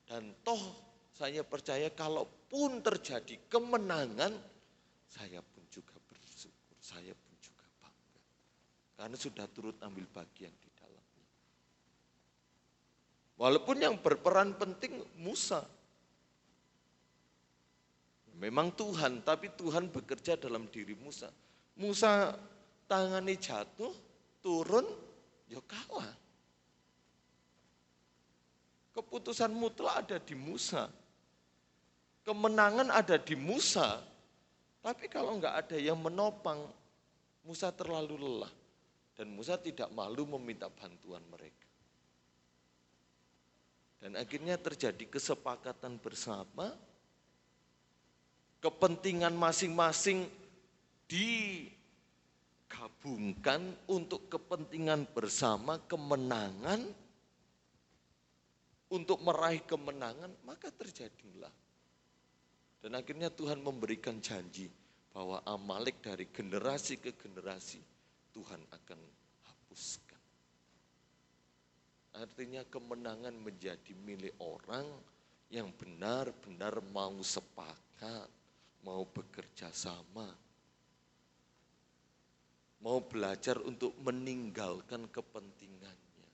Dan toh saya percaya kalaupun terjadi kemenangan, saya pun juga bersyukur, saya pun juga bangga. Karena sudah turut ambil bagian di dalamnya. Walaupun yang berperan penting Musa. Memang Tuhan, tapi Tuhan bekerja dalam diri Musa. Musa tangannya jatuh, turun, ya kalah. Keputusan mutlak ada di Musa. Kemenangan ada di Musa. Tapi kalau enggak ada yang menopang, Musa terlalu lelah. Dan Musa tidak malu meminta bantuan mereka. Dan akhirnya terjadi kesepakatan bersama, kepentingan masing-masing digabungkan untuk kepentingan bersama, kemenangan, untuk meraih kemenangan, maka terjadilah. Dan akhirnya Tuhan memberikan janji bahwa Amalek dari generasi ke generasi Tuhan akan hapuskan. Artinya kemenangan menjadi milik orang yang benar-benar mau sepakat, mau bekerja sama, mau belajar untuk meninggalkan kepentingannya.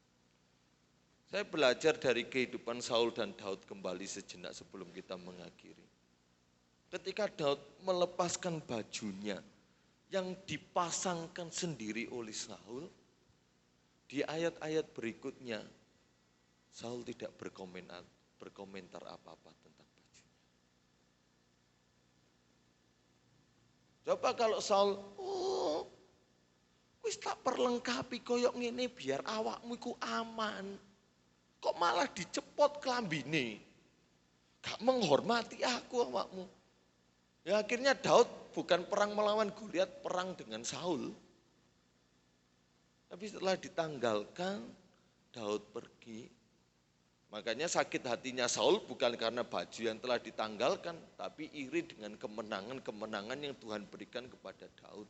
Saya belajar dari kehidupan Saul dan Daud kembali sejenak sebelum kita mengakhiri. Ketika Daud melepaskan bajunya yang dipasangkan sendiri oleh Saul, di ayat-ayat berikutnya Saul tidak berkomentar apa-apa tentang bajunya. Coba kalau Saul, wis tak perlengkapi koyok ngene biar awakmu iku aman. Kok malah dicepot klambine? Gak menghormati aku awakmu. Ya akhirnya Daud bukan perang melawan Goliat, perang dengan Saul. Tapi setelah ditanggalkan, Daud pergi. Makanya sakit hatinya Saul bukan karena baju yang telah ditanggalkan, tapi iri dengan kemenangan-kemenangan yang Tuhan berikan kepada Daud.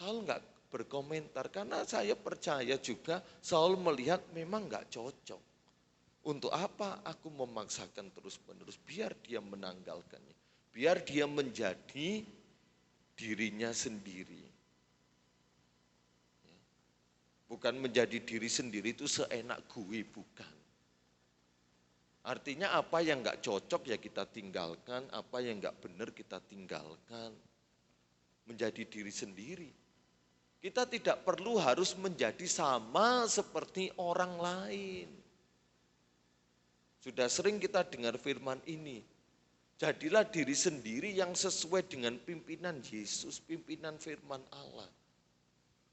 Saul enggak berkomentar karena saya percaya juga Saul melihat memang enggak cocok. Untuk apa aku memaksakan terus-menerus, biar dia menanggalkannya. Biar dia menjadi dirinya sendiri. Bukan menjadi diri sendiri itu seenak gue, bukan. Artinya apa yang enggak cocok ya kita tinggalkan, apa yang enggak benar kita tinggalkan. Menjadi diri sendiri. Kita tidak perlu harus menjadi sama seperti orang lain. Sudah sering kita dengar firman ini. Jadilah diri sendiri yang sesuai dengan pimpinan Yesus, pimpinan firman Allah.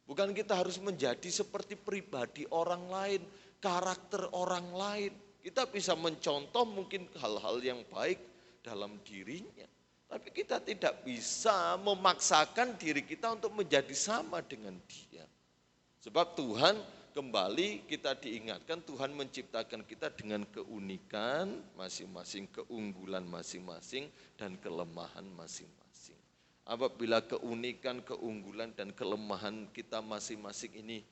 Bukan kita harus menjadi seperti pribadi orang lain, karakter orang lain. Kita bisa mencontoh mungkin hal-hal yang baik dalam dirinya. Tapi kita tidak bisa memaksakan diri kita untuk menjadi sama dengan dia. Sebab Tuhan kembali kita diingatkan, Tuhan menciptakan kita dengan keunikan masing-masing, keunggulan masing-masing, dan kelemahan masing-masing. Apabila keunikan, keunggulan, dan kelemahan kita masing-masing ini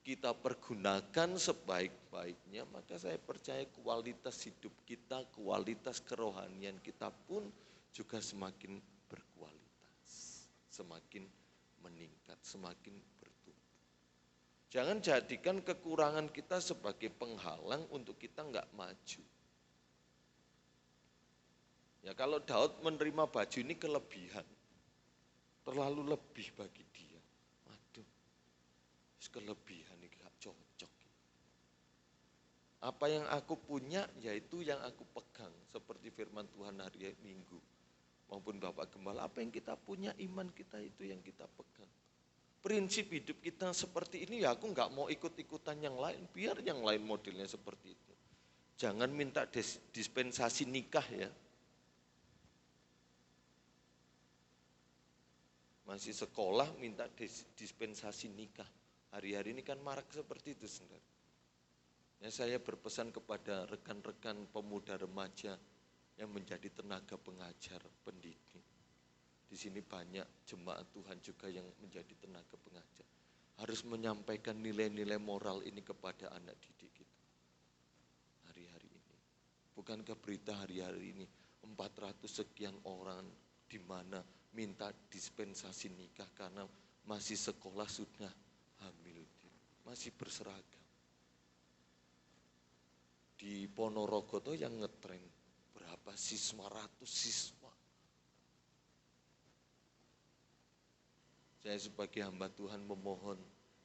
kita pergunakan sebaik-baiknya, maka saya percaya kualitas hidup kita, kualitas kerohanian kita pun juga semakin berkualitas, semakin meningkat, semakin bertumbuh. Jangan jadikan kekurangan kita sebagai penghalang untuk kita enggak maju. Ya kalau Daud menerima baju ini kelebihan, terlalu lebih bagi dia. Waduh, kelebihan ini gak cocok. Apa yang aku punya yaitu yang aku pegang, seperti firman Tuhan hari Minggu. Maupun Bapak Gembala, apa yang kita punya, iman kita itu yang kita pegang. Prinsip hidup kita seperti ini, ya aku nggak mau ikut-ikutan yang lain, biar yang lain modelnya seperti itu. Jangan minta dispensasi nikah ya. Masih sekolah minta dispensasi nikah. Hari-hari ini kan marak seperti itu, saudara. Ya, saya berpesan kepada rekan-rekan pemuda remaja yang menjadi tenaga pengajar, pendidik. Di sini banyak jemaat Tuhan juga yang menjadi tenaga pengajar. Harus menyampaikan nilai-nilai moral ini kepada anak didik kita. Hari-hari ini. Bukankah berita hari-hari ini 400 sekian orang di mana minta dispensasi nikah karena masih sekolah sudah hamil, masih berseragam. Di Ponorogo tuh yang ngetren berapa siswa, ratus siswa. Saya sebagai hamba Tuhan memohon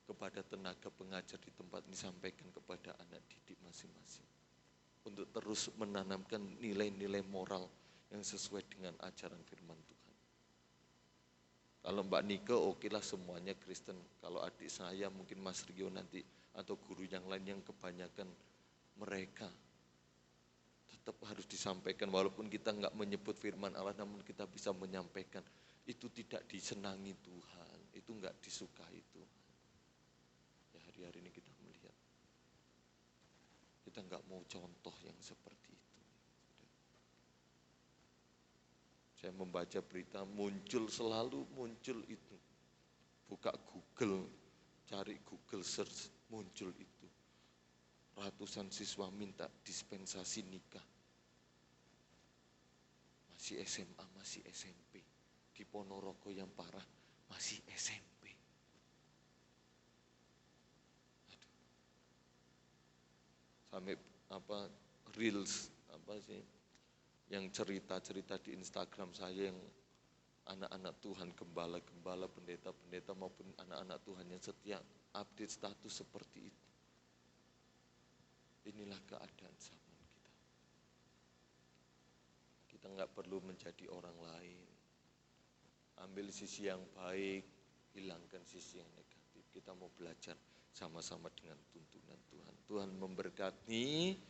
kepada tenaga pengajar di tempat ini, sampaikan kepada anak didik masing-masing. Untuk terus menanamkan nilai-nilai moral yang sesuai dengan ajaran firman Tuhan. Kalau Mbak Nike oke lah semuanya Kristen. Kalau adik saya mungkin Mas Rio nanti atau guru yang lain yang kebanyakan mereka tetap harus disampaikan, walaupun kita enggak menyebut firman Allah, namun kita bisa menyampaikan itu tidak disenangi Tuhan, itu enggak disukai Tuhan. Ya hari-hari ini kita melihat, kita enggak mau contoh yang seperti itu. Saya membaca berita selalu muncul itu, buka Google, cari Google search, muncul itu. Ratusan siswa minta dispensasi nikah. Masih SMA, masih SMP. Di Ponorogo yang parah, masih SMP. Aduh. Sampai reels yang cerita-cerita di Instagram saya yang anak-anak Tuhan, gembala-gembala, pendeta-pendeta maupun anak-anak Tuhan yang setia update status seperti itu. Inilah keadaan zaman kita. Kita nggak perlu menjadi orang lain. Ambil sisi yang baik, hilangkan sisi yang negatif. Kita mau belajar sama-sama dengan tuntunan Tuhan. Tuhan memberkati,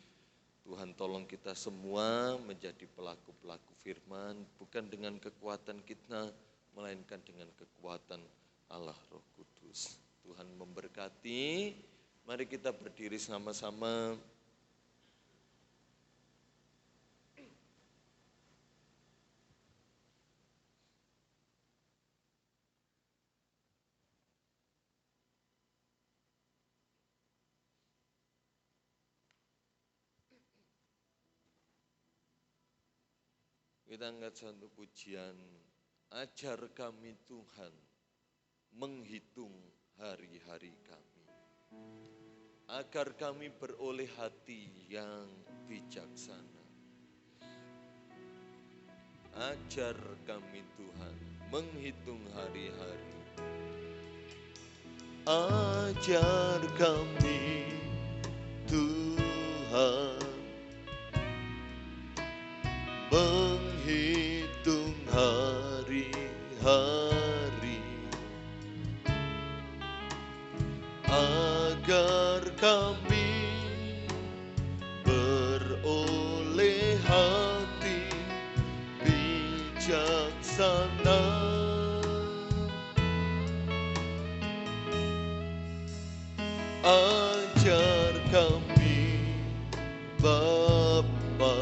Tuhan tolong kita semua menjadi pelaku-pelaku firman, bukan dengan kekuatan kita, melainkan dengan kekuatan Allah Roh Kudus. Tuhan memberkati. Mari kita berdiri sama-sama. Kita angkat satu pujian. Ajar kami Tuhan menghitung hari-hari kami, agar kami beroleh hati yang bijaksana. Ajar kami Tuhan menghitung hari-hari, ajar kami Tuhan menghitung hari-hari agar kami beroleh hati bijaksana. Ajar kami Bapa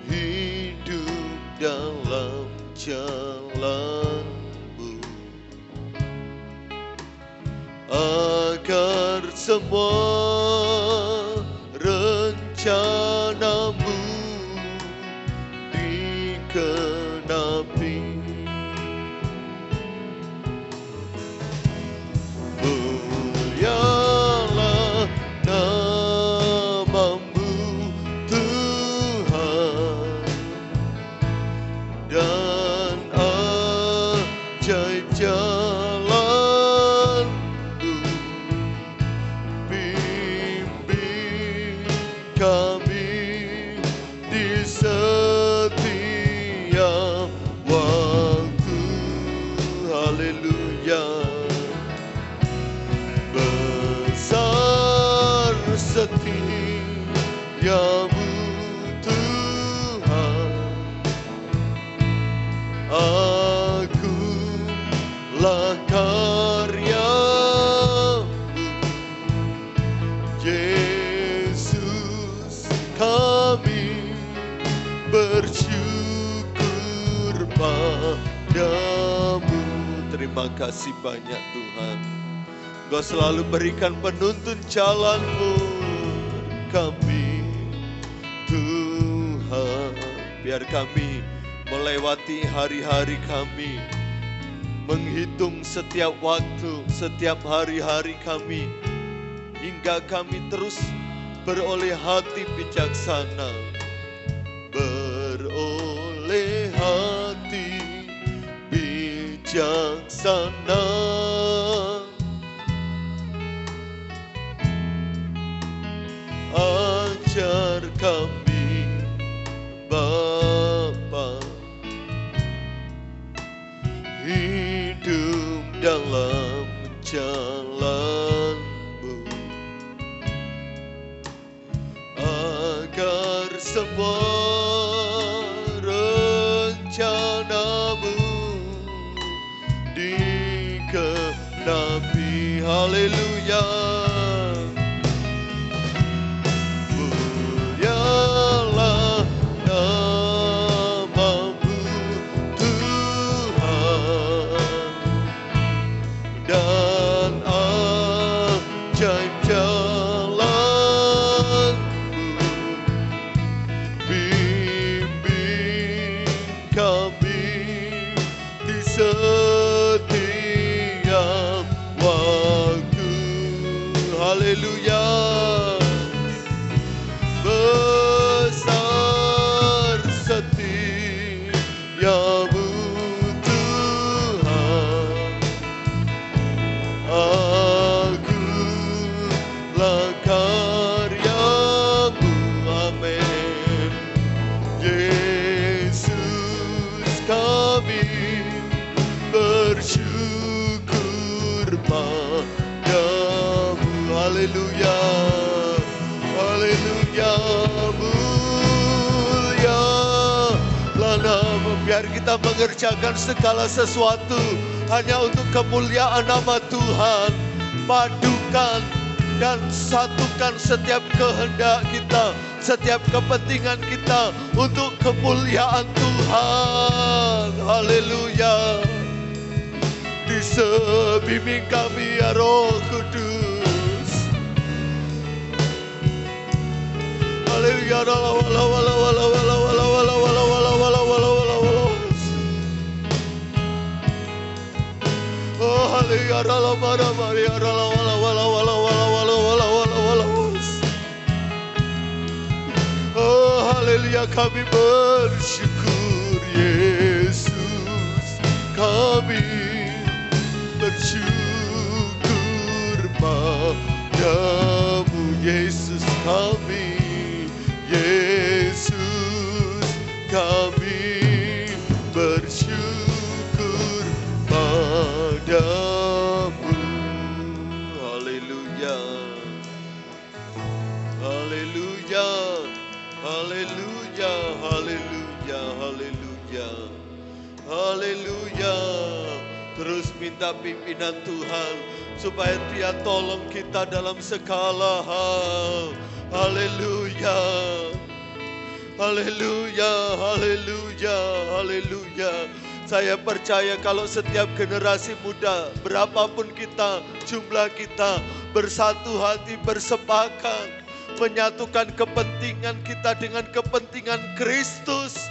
hidup dalam jalan-Mu, agar semua rencana-Mu dikenapi. Mulialah nama-Mu Tuhan, dan ajaib jalan-Mu. Bimbing kami di setiap waktu. Haleluya. Besar setiamu Tuhan, akulah karya-Mu. Yesus, kami bersyukur padamu. Terima kasih banyak Tuhan. Engkau selalu berikan penuntun jalan-Mu kami Tuhan. Biar kami melewati hari-hari kami, menghitung setiap waktu, setiap hari-hari kami, hingga kami terus beroleh hati bijaksana, beroleh hati bijaksana. Ajar kami Bapa hidup dalam jalan-Mu, agar semua rencana-Mu dikenapi. Haleluya. Mulialah nama-Mu Tuhan, dan ajaib jalan-Mu. Bimbing kami di setiap waktu. Haleluya. Besar setiamu Tuhan, akulah karya-Mu. Amin. Yesus, kami bersyukur padamu. Haleluya. Haleluya. Mulialah nama. Biar kita mengerjakan segala sesuatu hanya untuk kemuliaan nama Tuhan. Padukan dan satukan setiap kehendak kita, setiap kepentingan kita untuk kemuliaan Tuhan. Haleluya. Di sebimbing kami ya Roh Kudus. Haleluya. Oh haleluya. Oh haleluya, kami bersyukur Yesus, kami Padamu Yesus kami, Yesus kami bersyukur padamu. Haleluya, haleluya, haleluya, haleluya, haleluya, haleluya. Terus minta pimpinan Tuhan supaya Dia tolong kita dalam segala hal. Haleluya, haleluya, haleluya, haleluya. Saya percaya kalau setiap generasi muda, berapapun kita, jumlah kita, bersatu hati, bersepakat, menyatukan kepentingan kita dengan kepentingan Kristus,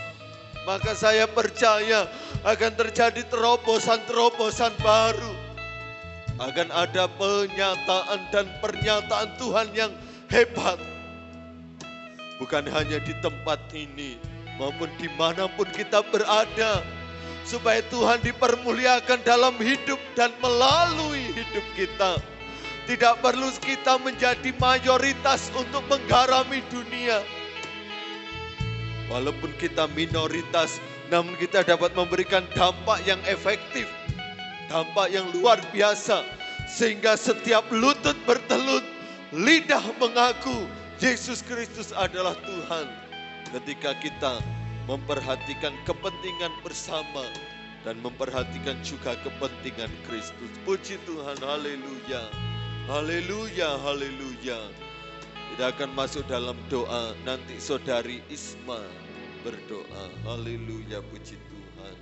maka saya percaya akan terjadi terobosan-terobosan baru. Akan ada penyataan dan pernyataan Tuhan yang hebat. Bukan hanya di tempat ini, maupun dimanapun kita berada. Supaya Tuhan dipermuliakan dalam hidup dan melalui hidup kita. Tidak perlu kita menjadi mayoritas untuk menggarami dunia. Walaupun kita minoritas, namun kita dapat memberikan dampak yang efektif. Dampak yang luar biasa. Sehingga setiap lutut bertelut, lidah mengaku Yesus Kristus adalah Tuhan. Ketika kita memperhatikan kepentingan bersama dan memperhatikan juga kepentingan Kristus. Puji Tuhan, haleluya. Haleluya, haleluya. Kita akan masuk dalam doa. Nanti saudari Isma berdoa. Haleluya, puji Tuhan.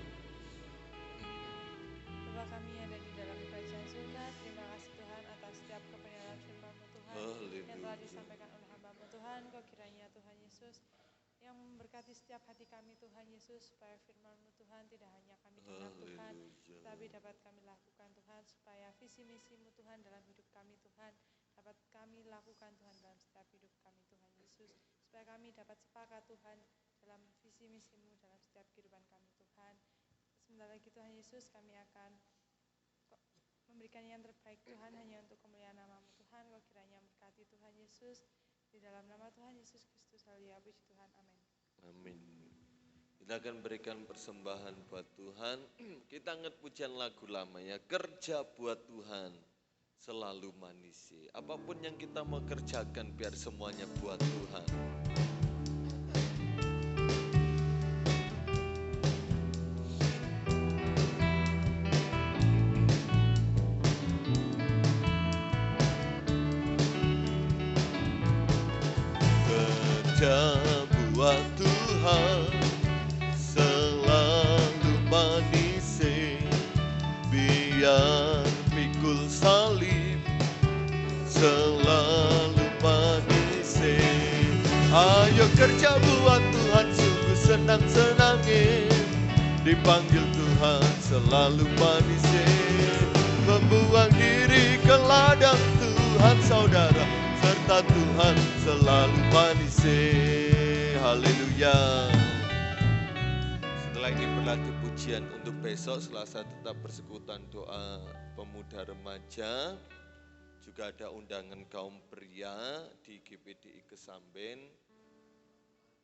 Bapa kami yang ada di dalam kerajaan surga, terima kasih Tuhan atas setiap kebenaran firman-Mu Tuhan yang telah disampaikan oleh hamba-Mu Tuhan. Kau kiranya Tuhan Yesus yang memberkati setiap hati kami Tuhan Yesus, supaya firman-Mu Tuhan tidak hanya kami dengar Tuhan, tapi dapat kami lakukan Tuhan, supaya visi misi-Mu Tuhan dalam hidup kami Tuhan, dapat kami lakukan Tuhan dalam setiap hidup kami Tuhan Yesus, supaya kami dapat sepakat Tuhan dalam visi misi-Mu dalam setiap kehidupan kami Tuhan. Sebentar lagi Tuhan Yesus, kami akan memberikan yang terbaik Tuhan hanya untuk kemuliaan nama-Mu Tuhan. Kau kiranya memberkati Tuhan Yesus, di dalam nama Tuhan Yesus Kristus, haleluya, puji Tuhan, amin. Amin. Kita akan berikan persembahan buat Tuhan. Kita ingat pujian lagu lamanya, kerja buat Tuhan selalu manis. Apapun yang kita mau kerjakan, biar semuanya buat Tuhan. Kerja buat Tuhan selalu manis, biar pikul salib selalu manis. Ayo kerja buat Tuhan, sungguh senang-senangin, dipanggil Tuhan selalu manis. Membuang diri ke ladang Tuhan saudara, serta Tuhan selalu manis. Haleluya. Setelah ini berlatih pujian untuk besok Selasa tetap persekutuan doa pemuda remaja. Juga ada undangan kaum pria di GPDI Kesamben.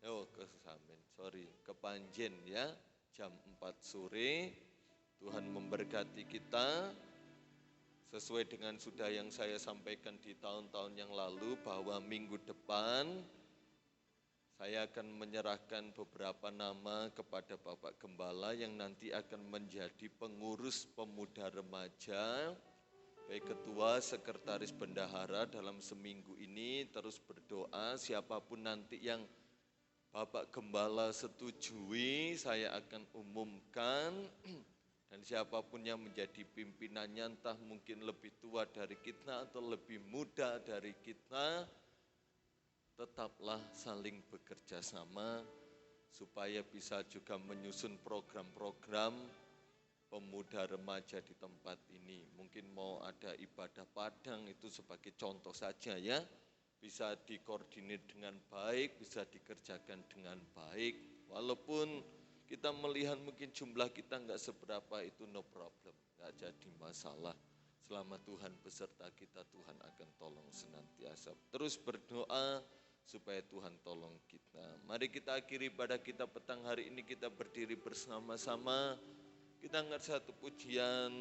Ke Panjen ya, jam 4 sore. Tuhan memberkati kita. Sesuai dengan sudah yang saya sampaikan di tahun-tahun yang lalu, bahwa minggu depan saya akan menyerahkan beberapa nama kepada Bapak Gembala yang nanti akan menjadi pengurus pemuda remaja, baik ketua, sekretaris, bendahara. Dalam seminggu ini terus berdoa, siapapun nanti yang Bapak Gembala setujui, saya akan umumkan. Dan siapapun yang menjadi pimpinannya, entah mungkin lebih tua dari kita atau lebih muda dari kita, tetaplah saling bekerja sama supaya bisa juga menyusun program-program pemuda remaja di tempat ini. Mungkin mau ada ibadah padang, itu sebagai contoh saja ya. Bisa dikoordinir dengan baik, bisa dikerjakan dengan baik. Walaupun kita melihat mungkin jumlah kita enggak seberapa, itu no problem, enggak jadi masalah. Selama Tuhan beserta kita, Tuhan akan tolong senantiasa. Terus berdoa supaya Tuhan tolong kita. Mari kita akhiri pada kita petang hari ini, kita berdiri bersama-sama. Kita angkat satu pujian.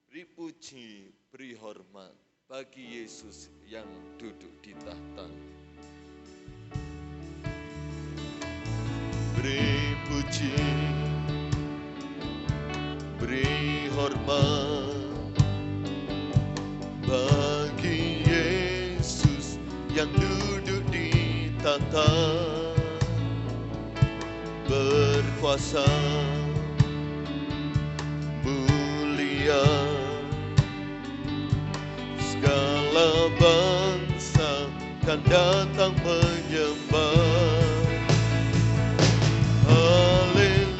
Beri puji, beri hormat bagi Yesus yang duduk di tahta. Beri puji, beri hormat bagi Yesus yang duduk di tahta, berkuasa, mulia, segala bangsa kan datang menyembah. Haleluya,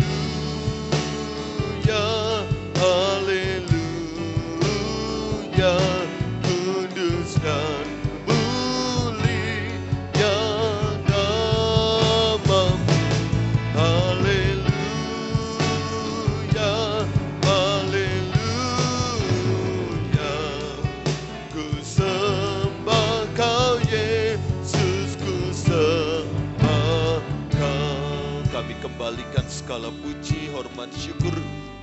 haleluya, kudus dan mulia namamu. Haleluya, haleluya, ku sembah kau Yesus, ku sembah kau. Kami kembalikan segala puji, hormat, syukur,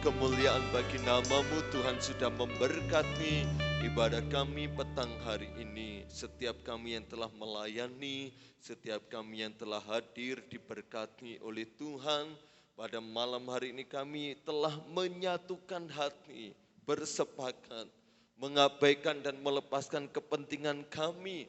kemuliaan bagi namamu. Tuhan sudah memberkati ibadah kami petang hari ini. Setiap kami yang telah melayani, setiap kami yang telah hadir diberkati oleh Tuhan. Pada malam hari ini kami telah menyatukan hati, bersepakat, mengabaikan dan melepaskan kepentingan kami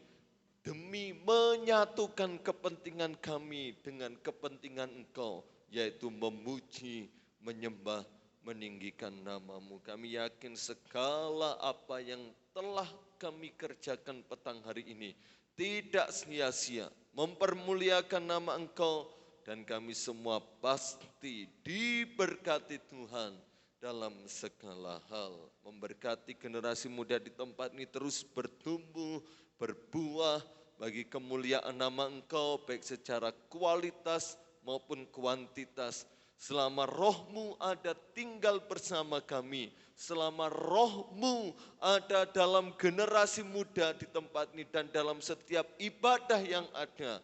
demi menyatukan kepentingan kami dengan kepentingan Engkau, yaitu memuji, menyembah, meninggikan namamu. Kami yakin segala apa yang telah kami kerjakan petang hari ini tidak sia-sia, mempermuliakan nama Engkau, dan kami semua pasti diberkati Tuhan dalam segala hal. Memberkati generasi muda di tempat ini terus bertumbuh, berbuah bagi kemuliaan nama Engkau, baik secara kualitas maupun kuantitas. Selama roh-Mu ada tinggal bersama kami, selama roh-Mu ada dalam generasi muda di tempat ini dan dalam setiap ibadah yang ada,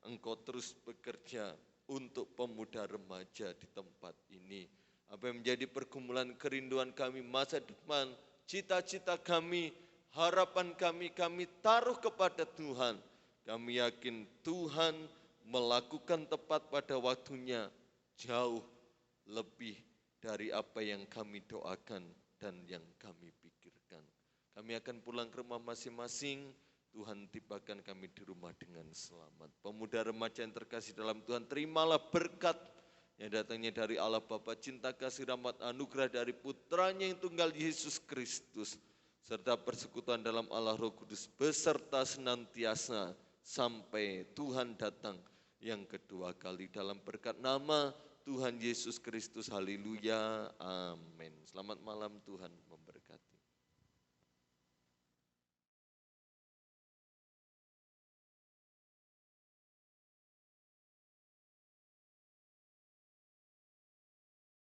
Engkau terus bekerja untuk pemuda remaja di tempat ini. Apa yang menjadi pergumulan kerinduan kami masa depan, cita-cita kami, harapan kami taruh kepada Tuhan. Kami yakin Tuhan melakukan tepat pada waktunya jauh lebih dari apa yang kami doakan dan yang kami pikirkan. Kami akan pulang ke rumah masing-masing. Tuhan tibakan kami di rumah dengan selamat. Pemuda remaja yang terkasih dalam Tuhan, terimalah berkat yang datangnya dari Allah Bapa, cinta kasih rahmat anugerah dari putranya yang tunggal Yesus Kristus, serta persekutuan dalam Allah Roh Kudus beserta senantiasa sampai Tuhan datang yang kedua kali. Dalam berkat nama Tuhan Yesus Kristus, haleluya, amin. Selamat malam, Tuhan memberkati.